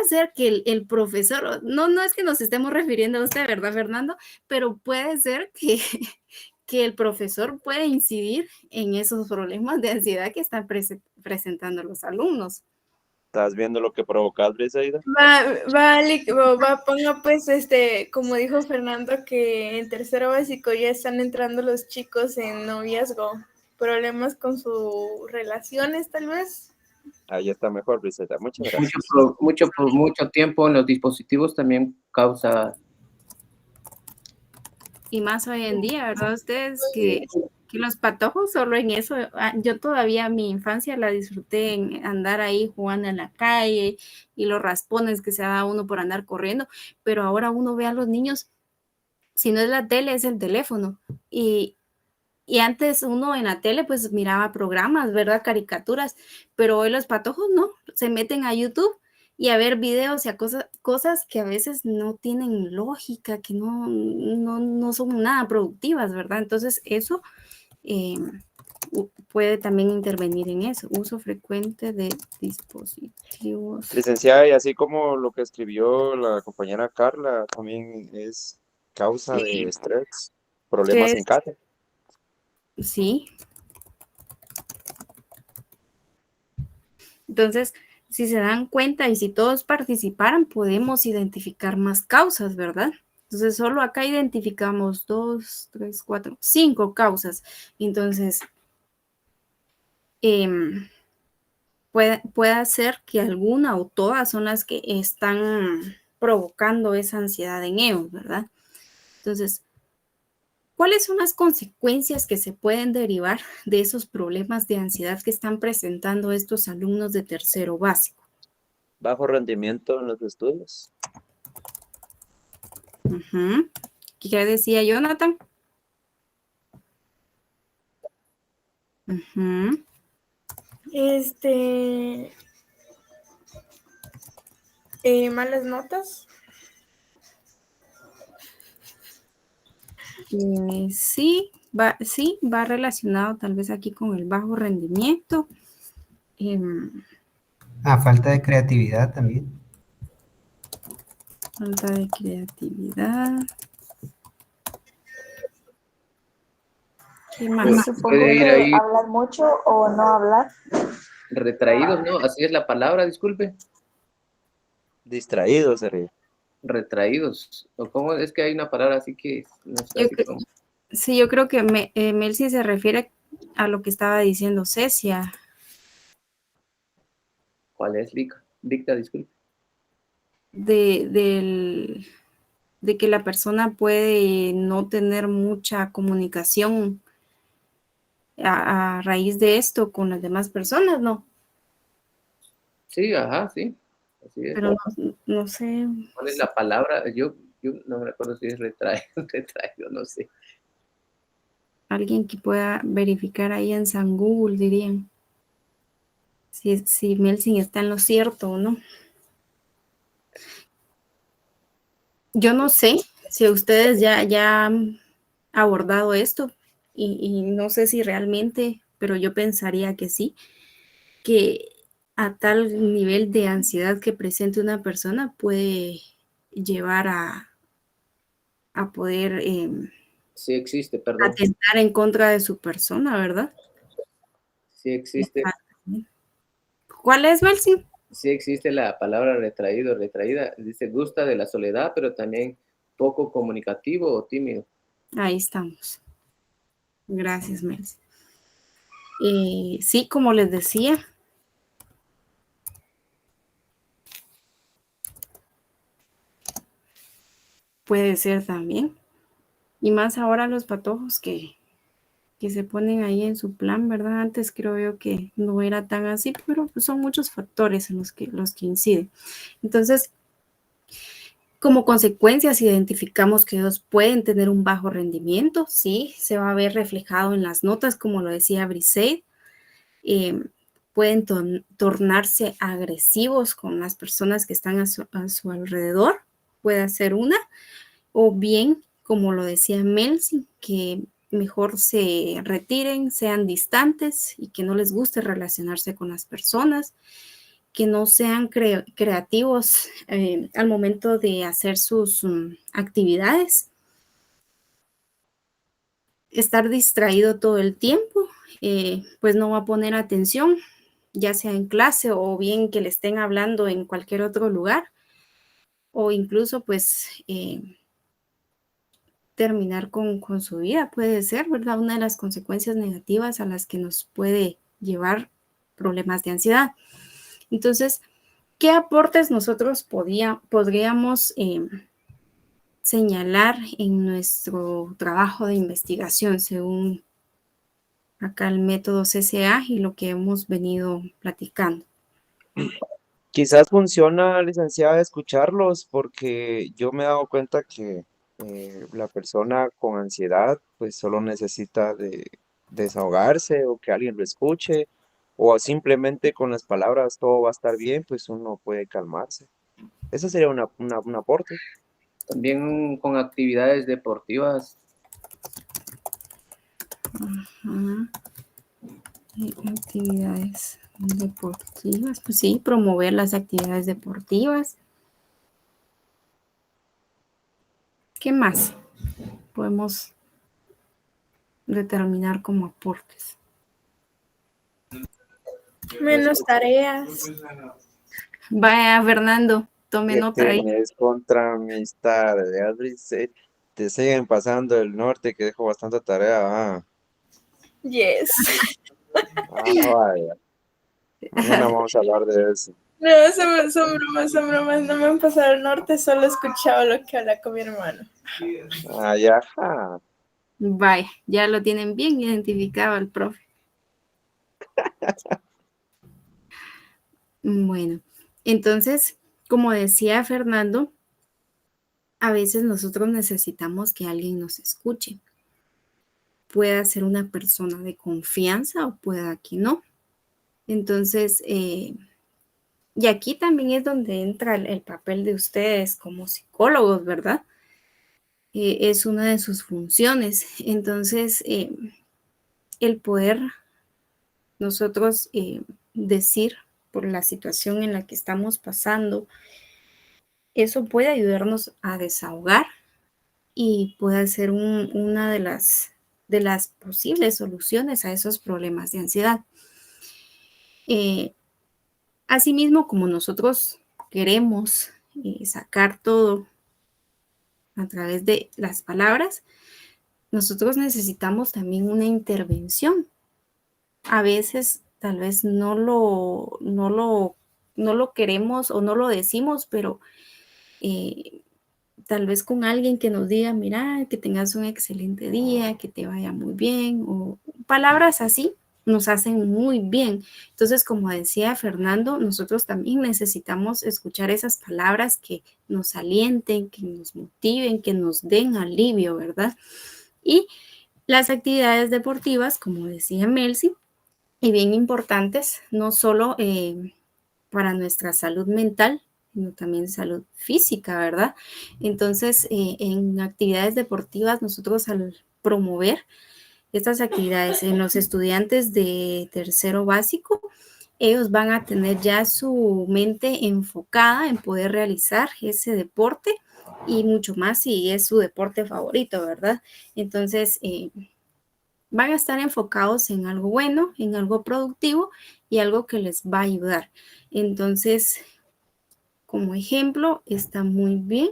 ser que el profesor, no es que nos estemos refiriendo a usted, ¿verdad, Fernando? Pero puede ser que, que el profesor puede incidir en esos problemas de ansiedad que están presentando los alumnos. ¿Estás viendo lo que provocas, Briseida? Ponga pues, como dijo Fernando, que en tercero básico ya están entrando los chicos en noviazgo, problemas con sus relaciones tal vez. Ahí está mejor, Briseida. Muchas gracias. mucho tiempo en los dispositivos también causa. Y más hoy en día, ¿verdad? Ustedes que los patojos solo en eso, yo todavía mi infancia la disfruté en andar ahí jugando en la calle y los raspones que se da uno por andar corriendo, pero ahora uno ve a los niños, si no es la tele, es el teléfono. Y antes uno en la tele pues miraba programas, ¿verdad? Caricaturas, pero hoy los patojos no, se meten a YouTube y a ver videos y a cosas que a veces no tienen lógica, que no son nada productivas, ¿verdad? Entonces eso puede también intervenir en eso, uso frecuente de dispositivos. Licenciada, y así como lo que escribió la compañera Carla, también es causa de estrés, problemas en casa. Sí. Entonces, si se dan cuenta y si todos participaran, podemos identificar más causas, ¿verdad? Entonces, solo acá identificamos 2, 3, 4, 5 causas. Entonces, puede ser que alguna o todas son las que están provocando esa ansiedad en ellos, ¿verdad? Entonces, ¿cuáles son las consecuencias que se pueden derivar de esos problemas de ansiedad que están presentando estos alumnos de tercero básico? Bajo rendimiento en los estudios. ¿Qué decía Jonathan? Malas notas. Sí, va relacionado tal vez aquí con el bajo rendimiento. Falta de creatividad también. Falta de creatividad. ¿Qué más? Supongo Puede ir que ahí hablar mucho o no hablar. retraídos, ¿no? Así es la palabra, disculpe. Distraído sería. Retraídos. ¿O cómo es que hay una palabra así que no está Yo así cre- como? Sí, yo creo que Melcy se refiere a lo que estaba diciendo Cecia, ¿Cuál es? Dicta, disculpe. de que la persona puede no tener mucha comunicación a raíz de esto con las demás personas, ¿no? Sí, ajá, sí. Así es. Pero no sé, ¿Cuál es la palabra? Yo no me acuerdo si es retraído, retraído, no sé. alguien que pueda verificar ahí en San Google, dirían, si Melcy está en lo cierto o no. Yo no sé si ustedes ya han abordado esto y no sé si realmente, pero yo pensaría que sí, que a tal nivel de ansiedad que presente una persona puede llevar a poder Sí existe, perdón. atentar en contra de su persona, ¿verdad? Sí existe. ¿Cuál es, Melcy? Sí existe la palabra retraído, retraída. Dice, gusta de la soledad, pero también poco comunicativo o tímido. Ahí estamos. Gracias, Melcy. Sí, como les decía, puede ser también. Y más ahora los patojos que se ponen ahí en su plan, ¿verdad? Antes creo yo que no era tan así, pero pues son muchos factores en los que inciden. Entonces, como consecuencia, si identificamos que ellos pueden tener un bajo rendimiento, sí, se va a ver reflejado en las notas, como lo decía Briseid. Pueden tornarse agresivos con las personas que están a su alrededor, puede ser una, o bien, como lo decía Melcy, que mejor se retiren, sean distantes y que no les guste relacionarse con las personas, que no sean creativos al momento de hacer sus actividades, estar distraído todo el tiempo, pues no va a poner atención, ya sea en clase o bien que le estén hablando en cualquier otro lugar, o incluso pues terminar con su vida, puede ser, ¿verdad? Una de las consecuencias negativas a las que nos puede llevar problemas de ansiedad. Entonces, ¿qué aportes nosotros podríamos señalar en nuestro trabajo de investigación según acá el método CCA y lo que hemos venido platicando? Quizás funciona, licenciada, escucharlos, porque yo me he dado cuenta que la persona con ansiedad pues solo necesita de desahogarse o que alguien lo escuche, o simplemente con las palabras todo va a estar bien, pues uno puede calmarse. Eso sería un aporte. También con actividades deportivas. Actividades deportivas, pues sí, promover las actividades deportivas. ¿Qué más podemos determinar como aportes? Menos tareas. Vaya, Fernando, tome ¿Qué nota ahí. tienes contra mis tareas, Brice? Te siguen pasando el norte, que dejo bastante tarea. Yes. Vaya. Mañana vamos a hablar de eso. No, son bromas, son bromas. No me han pasado al norte, solo he escuchado lo que habla con mi hermano. Ya. Ja. Vaya, ya lo tienen bien identificado el profe. Bueno, entonces, como decía Fernando, a veces nosotros necesitamos que alguien nos escuche. Puede ser una persona de confianza o pueda que no. Entonces, Y aquí también es donde entra el papel de ustedes como psicólogos, ¿verdad? Es una de sus funciones. Entonces, el poder nosotros decir por la situación en la que estamos pasando, eso puede ayudarnos a desahogar y puede ser una de las posibles soluciones a esos problemas de ansiedad. Asimismo, como nosotros queremos sacar todo a través de las palabras, nosotros necesitamos también una intervención. A veces tal vez no lo queremos o no lo decimos, pero tal vez con alguien que nos diga, mira, que tengas un excelente día, que te vaya muy bien, o palabras así nos hacen muy bien. Entonces, como decía Fernando, nosotros también necesitamos escuchar esas palabras que nos alienten, que nos motiven, que nos den alivio, ¿verdad? Y las actividades deportivas, como decía Melcy, y bien importantes, no solo para nuestra salud mental, sino también salud física, ¿verdad? Entonces, en actividades deportivas, nosotros al promover estas actividades en los estudiantes de tercero básico, ellos van a tener ya su mente enfocada en poder realizar ese deporte y mucho más si es su deporte favorito, ¿verdad? Entonces, van a estar enfocados en algo bueno, en algo productivo y algo que les va a ayudar. Entonces, como ejemplo, está muy bien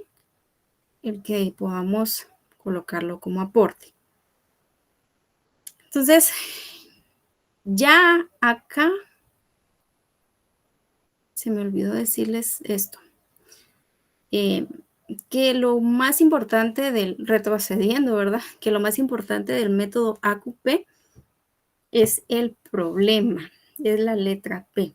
el que podamos colocarlo como aporte. Entonces, ya acá se me olvidó decirles esto. Que lo más importante retrocediendo, ¿verdad? Que lo más importante del método AQP es el problema, es la letra P.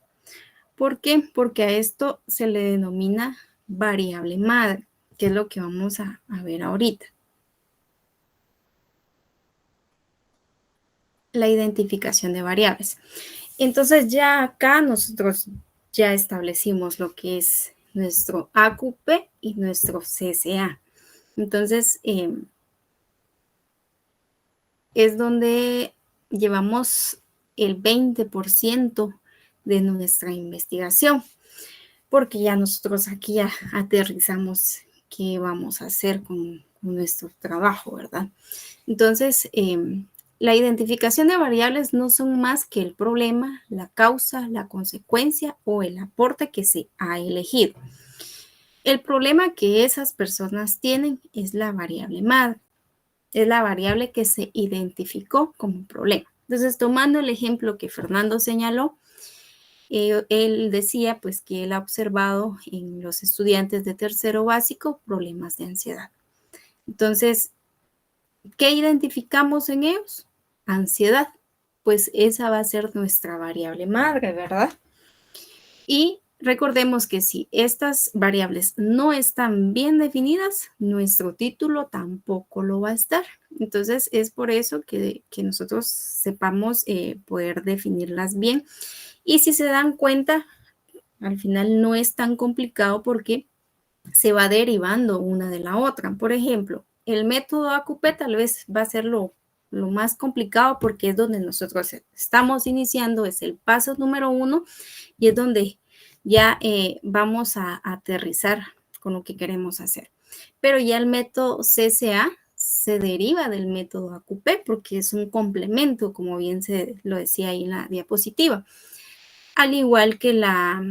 ¿Por qué? Porque a esto se le denomina variable madre, que es lo que vamos a ver ahorita. La identificación de variables. Entonces ya acá nosotros ya establecimos lo que es nuestro AQP y nuestro CSA. Entonces es donde llevamos el 20% de nuestra investigación, porque ya nosotros aquí ya aterrizamos qué vamos a hacer con nuestro trabajo, ¿verdad? Entonces, la identificación de variables no son más que el problema, la causa, la consecuencia o el aporte que se ha elegido. El problema que esas personas tienen es la variable madre, es la variable que se identificó como problema. Entonces, tomando el ejemplo que Fernando señaló, él decía pues que él ha observado en los estudiantes de tercero básico problemas de ansiedad. Entonces, ¿qué identificamos en ellos? Ansiedad, pues esa va a ser nuestra variable madre, ¿verdad? Y recordemos que si estas variables no están bien definidas, nuestro título tampoco lo va a estar. Entonces, es por eso que nosotros sepamos poder definirlas bien. Y si se dan cuenta, al final no es tan complicado porque se va derivando una de la otra. Por ejemplo, el método AQP tal vez va a ser lo más complicado porque es donde nosotros estamos iniciando, es el paso número 1 y es donde ya vamos a aterrizar con lo que queremos hacer. Pero ya el método CSA se deriva del método AQP porque es un complemento, como bien se lo decía ahí en la diapositiva. Al igual que la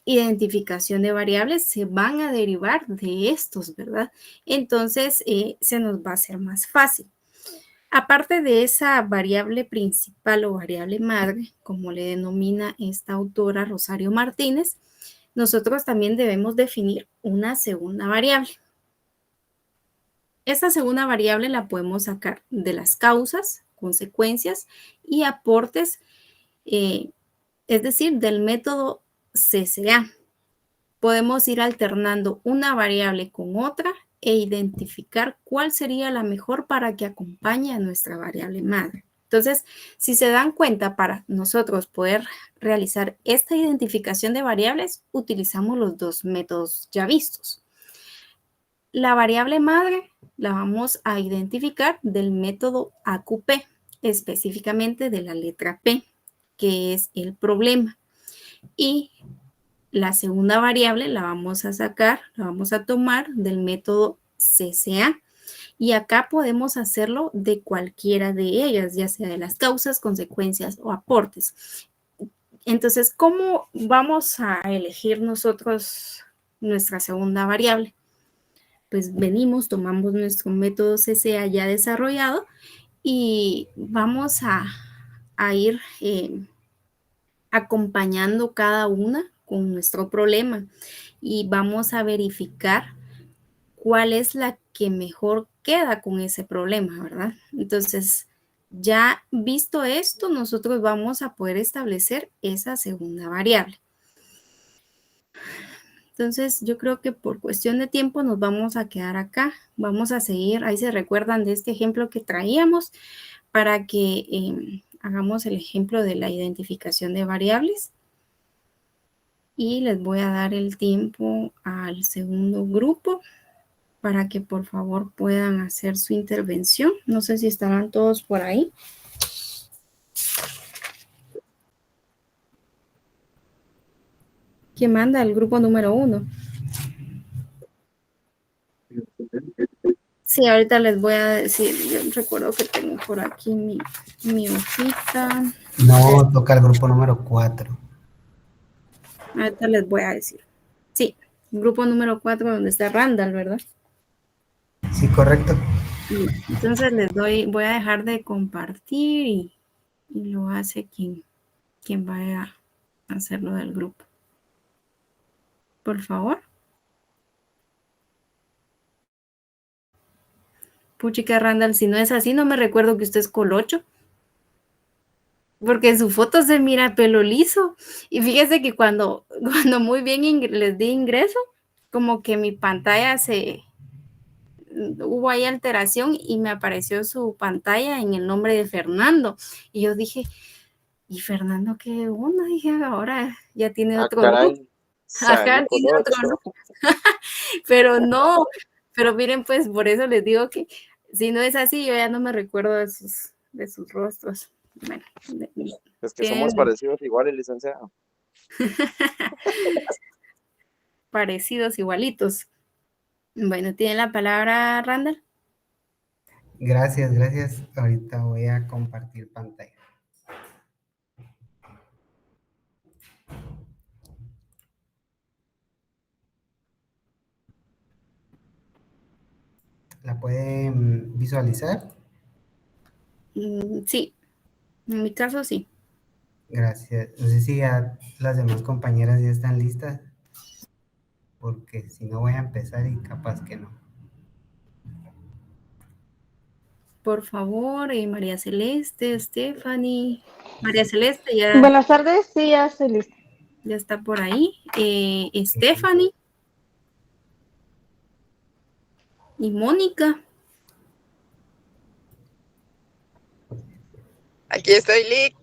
identificación de variables, se van a derivar de estos, ¿verdad? Entonces, se nos va a hacer más fácil. Aparte de esa variable principal o variable madre, como le denomina esta autora Rosario Martínez, nosotros también debemos definir una segunda variable. Esta segunda variable la podemos sacar de las causas, consecuencias y aportes, es decir, del método CSA. Podemos ir alternando una variable con otra e identificar cuál sería la mejor para que acompañe a nuestra variable madre. Entonces, si se dan cuenta, para nosotros poder realizar esta identificación de variables, utilizamos los dos métodos ya vistos. La variable madre la vamos a identificar del método AQP, específicamente de la letra P, que es el problema. Y la segunda variable la vamos a sacar, la vamos a tomar del método CCA. Y acá podemos hacerlo de cualquiera de ellas, ya sea de las causas, consecuencias o aportes. Entonces, ¿cómo vamos a elegir nosotros nuestra segunda variable? Pues venimos, tomamos nuestro método CCA ya desarrollado y vamos a ir acompañando cada una con nuestro problema y vamos a verificar cuál es la que mejor queda con ese problema, ¿verdad? Entonces, ya visto esto, nosotros vamos a poder establecer esa segunda variable. Entonces, yo creo que por cuestión de tiempo nos vamos a quedar acá. Vamos a seguir, ahí se recuerdan de este ejemplo que traíamos para que hagamos el ejemplo de la identificación de variables. Y les voy a dar el tiempo al segundo grupo para que por favor puedan hacer su intervención. No sé si estarán todos por ahí. ¿Quién manda? El grupo número 1. Sí, ahorita les voy a decir. Yo recuerdo que tengo por aquí mi hojita. No, toca el grupo número 4. Ahorita les voy a decir. Sí, grupo número 4 donde está Randall, ¿verdad? Sí, correcto. Entonces voy a dejar de compartir y lo hace quien vaya a hacerlo del grupo. Por favor. Puchica Randall, si no es así, no me recuerdo que usted es colocho. Porque en su foto se mira pelo liso. Y fíjese que cuando muy bien les di ingreso, como que mi pantalla hubo ahí alteración y me apareció su pantalla en el nombre de Fernando. Y yo dije, ¿y Fernando qué onda? Dije, ahora ya tiene otro look. Ajá, tiene otro look. Pero no, pero miren, pues por eso les digo que si no es así, yo ya no me recuerdo de sus rostros. Bueno, es que somos parecidos iguales, licenciado. Parecidos, igualitos. Bueno, ¿tiene la palabra Randall? Gracias. Ahorita voy a compartir pantalla. ¿La pueden visualizar? Sí, en mi caso sí. Gracias. No sé si ya las demás compañeras ya están listas, porque si no voy a empezar y capaz que no. Por favor, María Celeste, Stephanie. María Celeste ya. Buenas tardes, sí, ya estoy lista. Ya está por ahí. Stephanie. Y Mónica. Aquí estoy, Lick.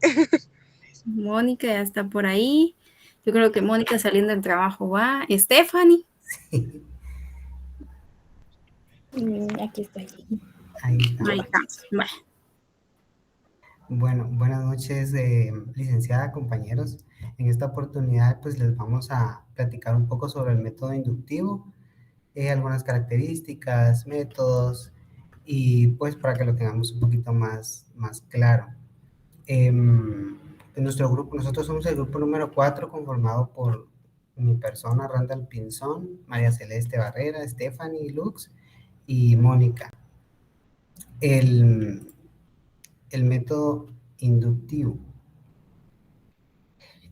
Mónica ya está por ahí. Yo creo que Mónica saliendo del trabajo va. Stephanie. Sí. Aquí estoy. Ahí está. Ahí está. Bueno, buenas noches, licenciada, compañeros. En esta oportunidad, pues les vamos a platicar un poco sobre el método inductivo, algunas características, métodos, y pues para que lo tengamos un poquito más claro. En nuestro grupo, nosotros somos el grupo número 4, conformado por mi persona, Randall Pinzón, María Celeste Barrera, Stephanie Lux y Mónica. El método inductivo.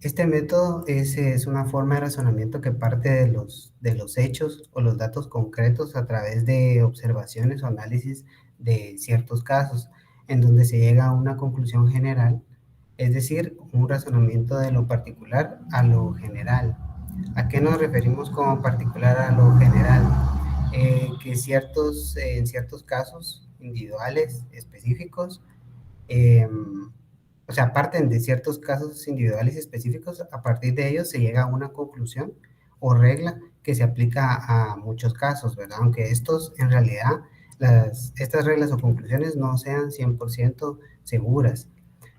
Este método es una forma de razonamiento que parte de los hechos o los datos concretos a través de observaciones o análisis de ciertos casos, en donde se llega a una conclusión general, es decir, un razonamiento de lo particular a lo general. ¿A qué nos referimos como particular a lo general? Que en ciertos casos individuales, específicos, o sea, parten de ciertos casos individuales y específicos, a partir de ellos se llega a una conclusión o regla que se aplica a muchos casos, ¿verdad? Aunque estos, en realidad, estas reglas o conclusiones no sean 100% seguras.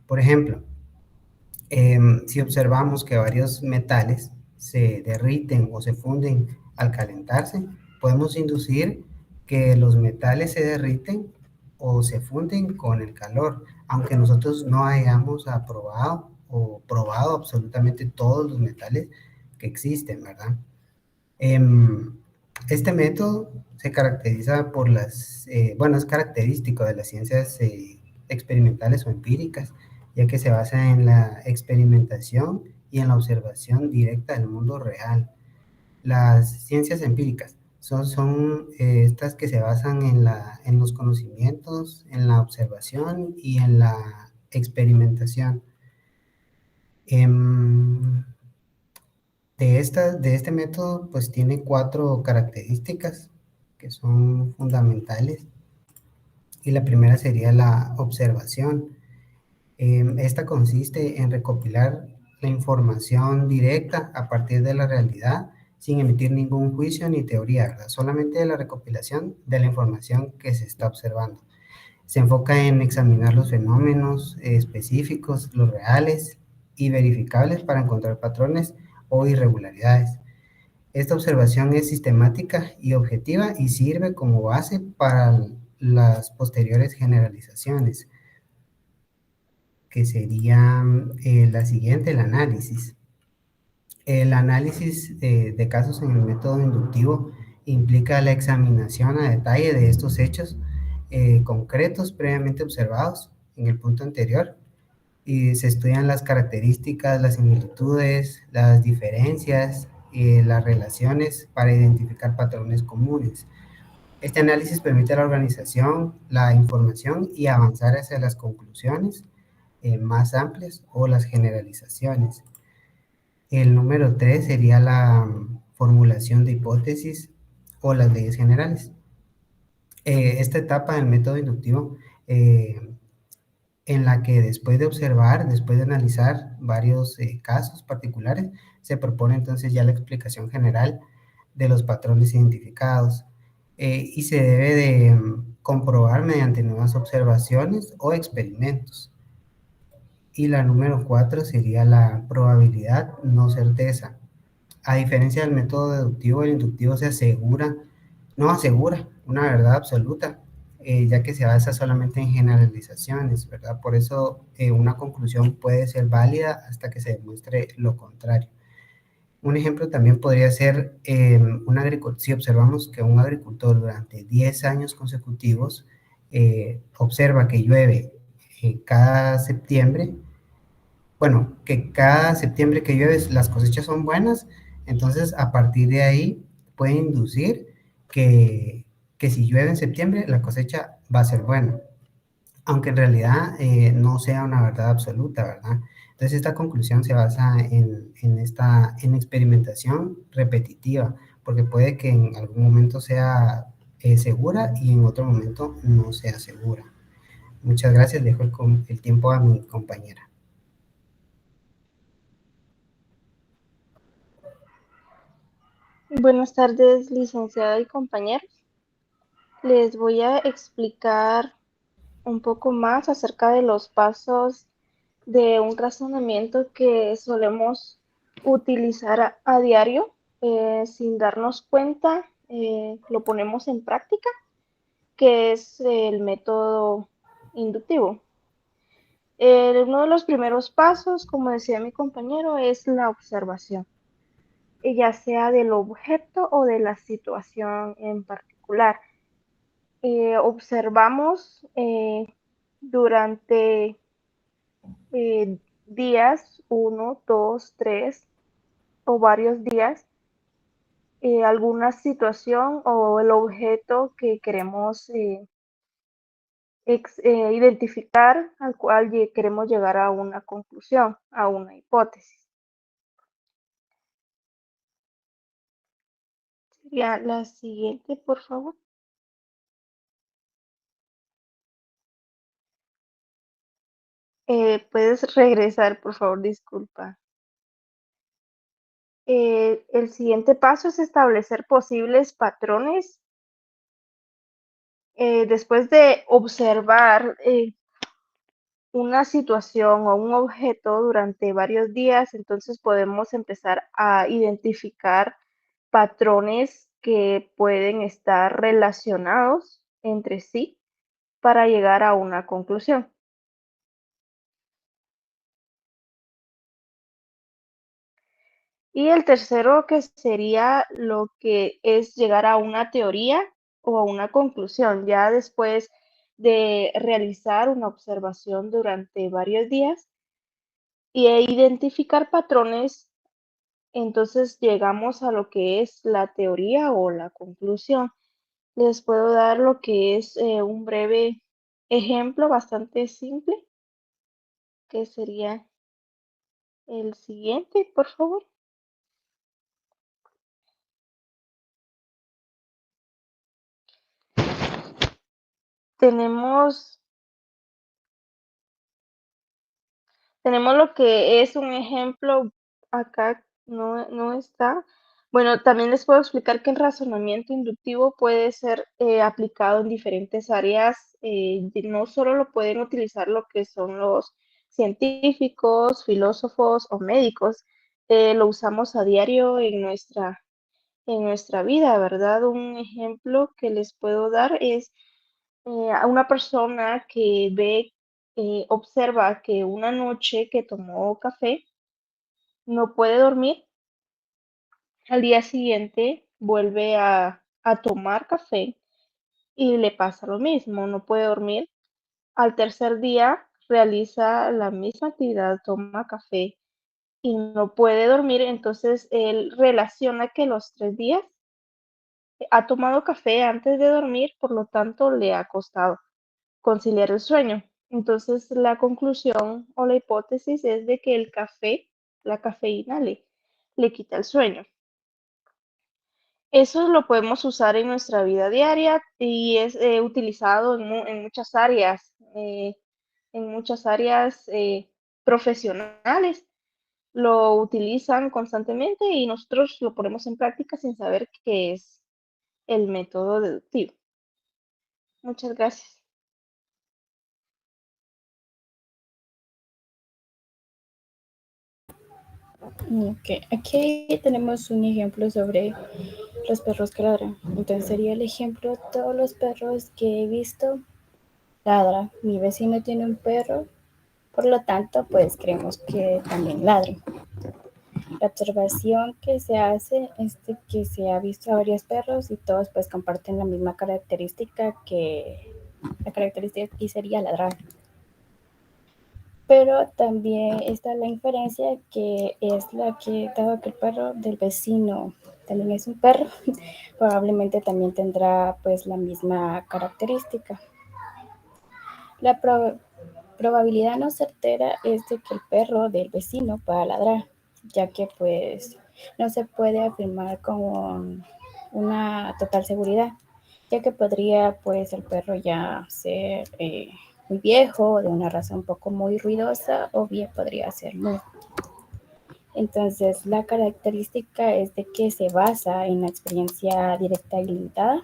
Por ejemplo, si observamos que varios metales se derriten o se funden al calentarse, podemos inducir que los metales se derriten o se funden con el calor, aunque nosotros no hayamos aprobado o probado absolutamente todos los metales que existen, ¿verdad? Em, este método se caracteriza por bueno, es característico de las ciencias experimentales o empíricas, ya que se basa en la experimentación y en la observación directa del mundo real. Las ciencias empíricas son estas que se basan en los conocimientos, en la observación y en la experimentación. Em, de este método, pues tiene 4 características que son fundamentales. Y la primera sería la observación. Esta consiste en recopilar la información directa a partir de la realidad, sin emitir ningún juicio ni teoría, ¿verdad? Solamente la recopilación de la información que se está observando. Se enfoca en examinar los fenómenos específicos, los reales y verificables para encontrar patrones o irregularidades. Esta observación es sistemática y objetiva y sirve como base para las posteriores generalizaciones, que sería la siguiente, el análisis. El análisis de casos en el método inductivo implica la examinación a detalle de estos hechos concretos previamente observados en el punto anterior, y se estudian las características, las similitudes, las diferencias y las relaciones para identificar patrones comunes. Este análisis permite la organización, la información y avanzar hacia las conclusiones más amplias o las generalizaciones. El número 3 sería la formulación de hipótesis o las leyes generales. Esta etapa del método inductivo en la que después de observar, después de analizar varios casos particulares, se propone entonces ya la explicación general de los patrones identificados y se debe de comprobar mediante nuevas observaciones o experimentos. Y la número 4 sería la probabilidad no certeza. A diferencia del método deductivo, el inductivo no asegura una verdad absoluta, ya que se basa solamente en generalizaciones, ¿verdad? Por eso una conclusión puede ser válida hasta que se demuestre lo contrario. Un ejemplo también podría ser si observamos que un agricultor durante 10 años consecutivos observa que llueve cada septiembre, bueno, que cada septiembre que llueve las cosechas son buenas, entonces a partir de ahí puede inducir que, que si llueve en septiembre la cosecha va a ser buena, aunque en realidad no sea una verdad absoluta, ¿verdad? Entonces esta conclusión se basa en experimentación repetitiva, porque puede que en algún momento sea segura y en otro momento no sea segura. Muchas gracias, dejo el tiempo a mi compañera. Buenas tardes, licenciada y compañeros. Les voy a explicar un poco más acerca de los pasos de un razonamiento que solemos utilizar a diario sin darnos cuenta, lo ponemos en práctica, que es el método inductivo. Uno de los primeros pasos, como decía mi compañero, es la observación, ya sea del objeto o de la situación en particular. Observamos durante días, 1, 2, 3 o varios días, alguna situación o el objeto que queremos identificar, al cual queremos llegar a una conclusión, a una hipótesis. Sería la siguiente, por favor. Puedes regresar, por favor, disculpa. El siguiente paso es establecer posibles patrones. Después de observar una situación o un objeto durante varios días, entonces podemos empezar a identificar patrones que pueden estar relacionados entre sí para llegar a una conclusión. Y el tercero, que sería lo que es llegar a una teoría o a una conclusión, ya después de realizar una observación durante varios días e identificar patrones, entonces llegamos a lo que es la teoría o la conclusión. Les puedo dar lo que es un breve ejemplo bastante simple, que sería el siguiente, por favor. Tenemos lo que es un ejemplo, acá no está. Bueno, también les puedo explicar que el razonamiento inductivo puede ser aplicado en diferentes áreas. No solo lo pueden utilizar lo que son los científicos, filósofos o médicos. Lo usamos a diario en nuestra vida, ¿verdad? Un ejemplo que les puedo dar es a una persona que observa que una noche que tomó café no puede dormir, al día siguiente vuelve a tomar café y le pasa lo mismo, no puede dormir. Al tercer día realiza la misma actividad, toma café y no puede dormir, entonces él relaciona que los 3 días ha tomado café antes de dormir, por lo tanto le ha costado conciliar el sueño. Entonces, la conclusión o la hipótesis es de que el café, la cafeína, le quita el sueño. Eso lo podemos usar en nuestra vida diaria y es utilizado en muchas áreas profesionales. Lo utilizan constantemente y nosotros lo ponemos en práctica sin saber qué es el método deductivo. Muchas gracias. Ok, aquí tenemos un ejemplo sobre los perros que ladran. Entonces sería el ejemplo, todos los perros que he visto ladran. Mi vecino tiene un perro, por lo tanto, pues creemos que también ladran. La observación que se hace es de que se ha visto a varios perros y todos pues comparten la misma característica, que la característica aquí sería ladrar. Pero también está la inferencia que es la que, dado que el perro del vecino también es un perro, probablemente también tendrá pues la misma característica. La probabilidad no certera es de que el perro del vecino pueda ladrar, ya que pues no se puede afirmar con una total seguridad, ya que podría pues el perro ya ser muy viejo, de una raza un poco muy ruidosa, o bien podría ser mudo. Entonces la característica es de que se basa en la experiencia directa y limitada,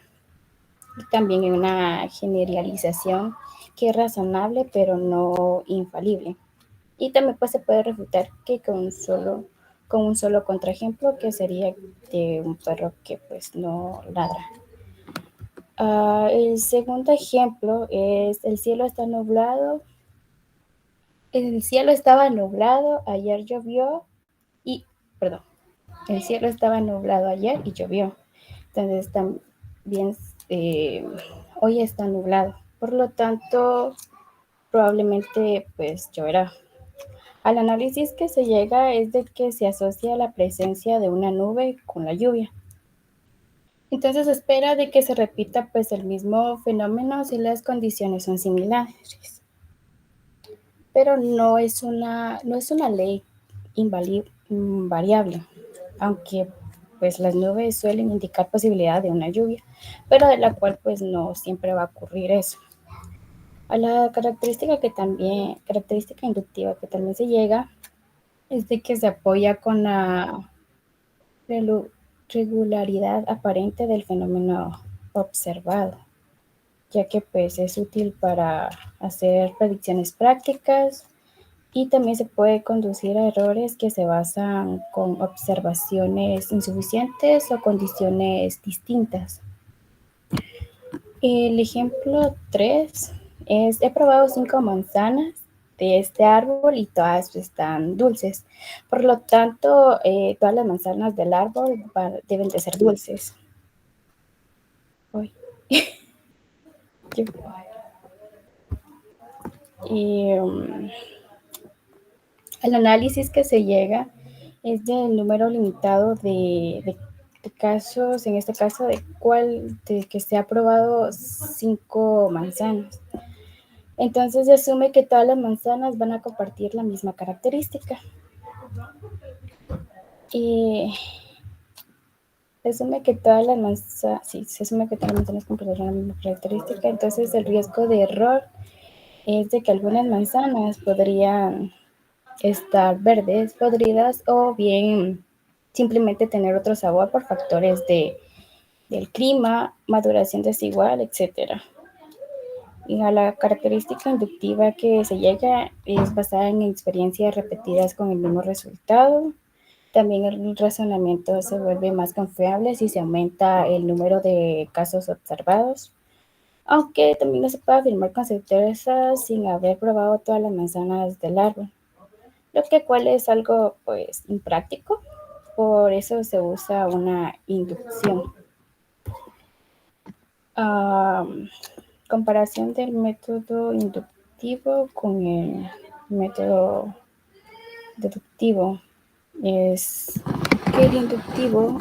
y también en una generalización que es razonable pero no infalible. Y también pues se puede refutar que con un solo contraejemplo, que sería de un perro que pues no ladra. El segundo ejemplo es: el cielo está nublado. El cielo estaba nublado, ayer llovió y, perdón, el cielo estaba nublado ayer y llovió. Entonces también hoy está nublado. Por lo tanto, probablemente pues lloverá. Al análisis que se llega es de que se asocia la presencia de una nube con la lluvia. Entonces se espera de que se repita pues el mismo fenómeno si las condiciones son similares. Pero no es una ley invariable, aunque pues las nubes suelen indicar posibilidad de una lluvia, pero de la cual pues no siempre va a ocurrir eso. A la característica inductiva que también se llega es de que se apoya con la regularidad aparente del fenómeno observado, ya que pues es útil para hacer predicciones prácticas y también se puede conducir a errores que se basan con observaciones insuficientes o condiciones distintas. El ejemplo 3 es, he probado 5 manzanas de este árbol y todas están dulces. Por lo tanto, todas las manzanas del árbol deben de ser dulces. Uy. Y el análisis que se llega es del número limitado de casos, en este caso de que se ha probado 5 manzanas. Entonces se asume que todas las manzanas van a compartir la misma característica. Y se asume que todas las manzanas compartirán la misma característica. Entonces el riesgo de error es de que algunas manzanas podrían estar verdes, podridas o bien simplemente tener otro sabor por factores del clima, maduración desigual, etc. Y a la característica inductiva que se llega es basada en experiencias repetidas con el mismo resultado. También el razonamiento se vuelve más confiable si se aumenta el número de casos observados, aunque también no se puede afirmar con certeza sin haber probado todas las manzanas del árbol, lo que cual es algo pues impráctico, por eso se usa una inducción. Comparación del método inductivo con el método deductivo es que el inductivo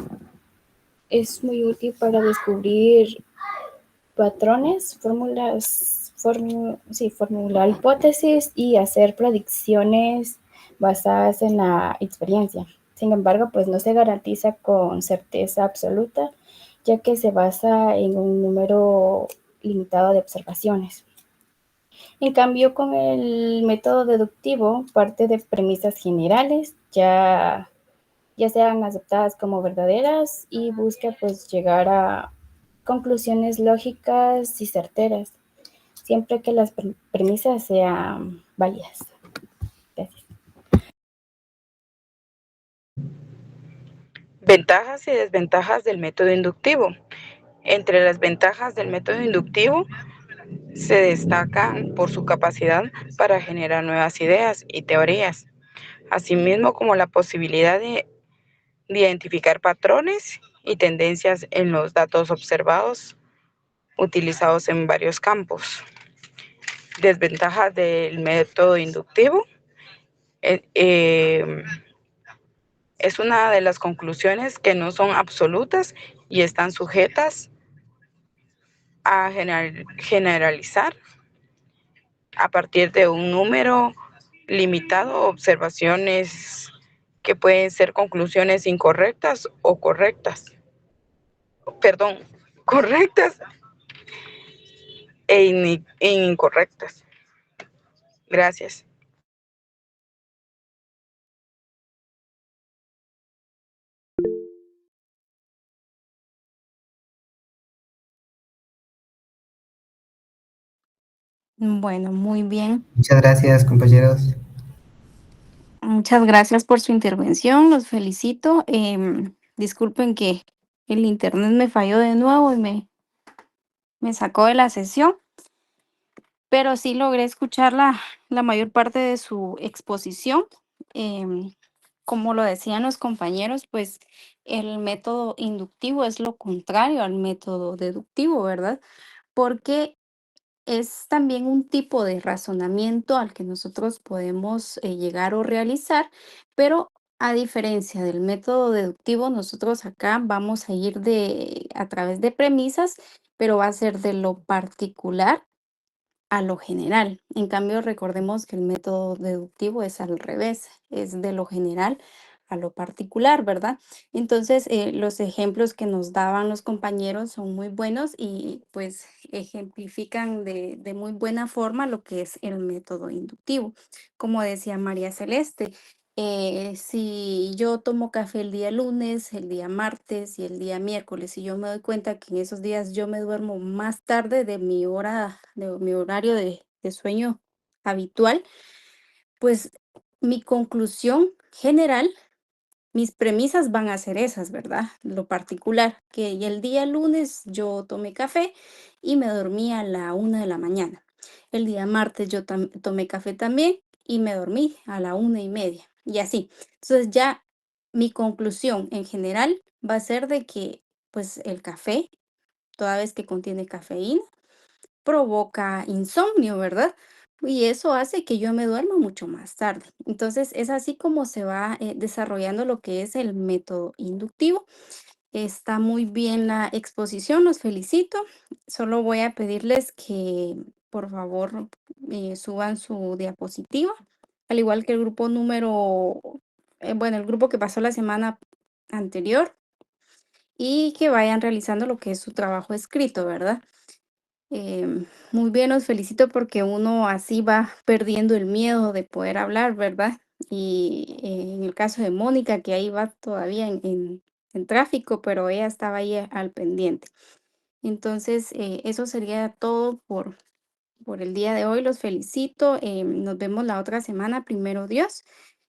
es muy útil para descubrir patrones, formular hipótesis y hacer predicciones basadas en la experiencia. Sin embargo, pues no se garantiza con certeza absoluta, ya que se basa en un número limitado de observaciones. En cambio, con el método deductivo, parte de premisas generales ya sean aceptadas como verdaderas y busca pues llegar a conclusiones lógicas y certeras, siempre que las premisas sean válidas. Gracias. Ventajas y desventajas del método inductivo. Entre las ventajas del método inductivo se destacan por su capacidad para generar nuevas ideas y teorías, asimismo como la posibilidad de identificar patrones y tendencias en los datos observados utilizados en varios campos. Desventajas del método inductivo. Es una de las conclusiones que no son absolutas y están sujetas a generalizar a partir de un número limitado, observaciones que pueden ser conclusiones incorrectas o correctas. Correctas e incorrectas. Gracias. Bueno, muy bien. Muchas gracias, compañeros. Muchas gracias por su intervención. Los felicito. Disculpen que el internet me falló de nuevo y me sacó de la sesión, pero sí logré escuchar la mayor parte de su exposición. Como lo decían los compañeros, pues el método inductivo es lo contrario al método deductivo, ¿verdad? Porque es también un tipo de razonamiento al que nosotros podemos llegar o realizar, pero a diferencia del método deductivo, nosotros acá vamos a ir a través de premisas, pero va a ser de lo particular a lo general. En cambio, recordemos que el método deductivo es al revés, es de lo general a lo particular, ¿verdad? Entonces, los ejemplos que nos daban los compañeros son muy buenos y pues ejemplifican de muy buena forma lo que es el método inductivo. Como decía María Celeste, si yo tomo café el día lunes, el día martes y el día miércoles, y yo me doy cuenta que en esos días yo me duermo más tarde de mi hora, de mi horario de sueño habitual, pues mi conclusión general, mis premisas van a ser esas, ¿verdad? Lo particular, que el día lunes yo tomé café y me dormí a la 1 de la mañana. El día martes yo tomé café también y me dormí a la 1:30 y así. Entonces ya mi conclusión en general va a ser de que pues el café, toda vez que contiene cafeína, provoca insomnio, ¿verdad? Y eso hace que yo me duerma mucho más tarde. Entonces, es así como se va desarrollando lo que es el método inductivo. Está muy bien la exposición, los felicito. Solo voy a pedirles que, por favor, suban su diapositiva, al igual que el grupo bueno, el grupo que pasó la semana anterior y que vayan realizando lo que es su trabajo escrito, ¿verdad? Muy bien, os felicito porque uno así va perdiendo el miedo de poder hablar, ¿verdad? Y en el caso de Mónica, que ahí va todavía en tráfico, pero ella estaba ahí al pendiente. Entonces, eso sería todo por el día de hoy. Los felicito. Nos vemos la otra semana, primero Dios,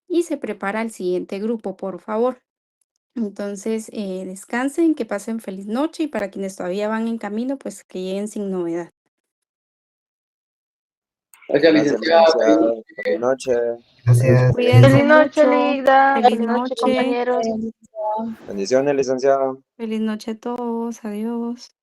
y se prepara el siguiente grupo, por favor. Entonces, descansen, que pasen feliz noche y para quienes todavía van en camino, pues que lleguen sin novedad. Gracias, Gracias, licenciada. licenciada. Buenas noches. Gracias. Cuídense Feliz noche, mucho. Lida. Feliz Feliz noche, noche. compañeros. Bendiciones, licenciada. Feliz noche a todos. Adiós.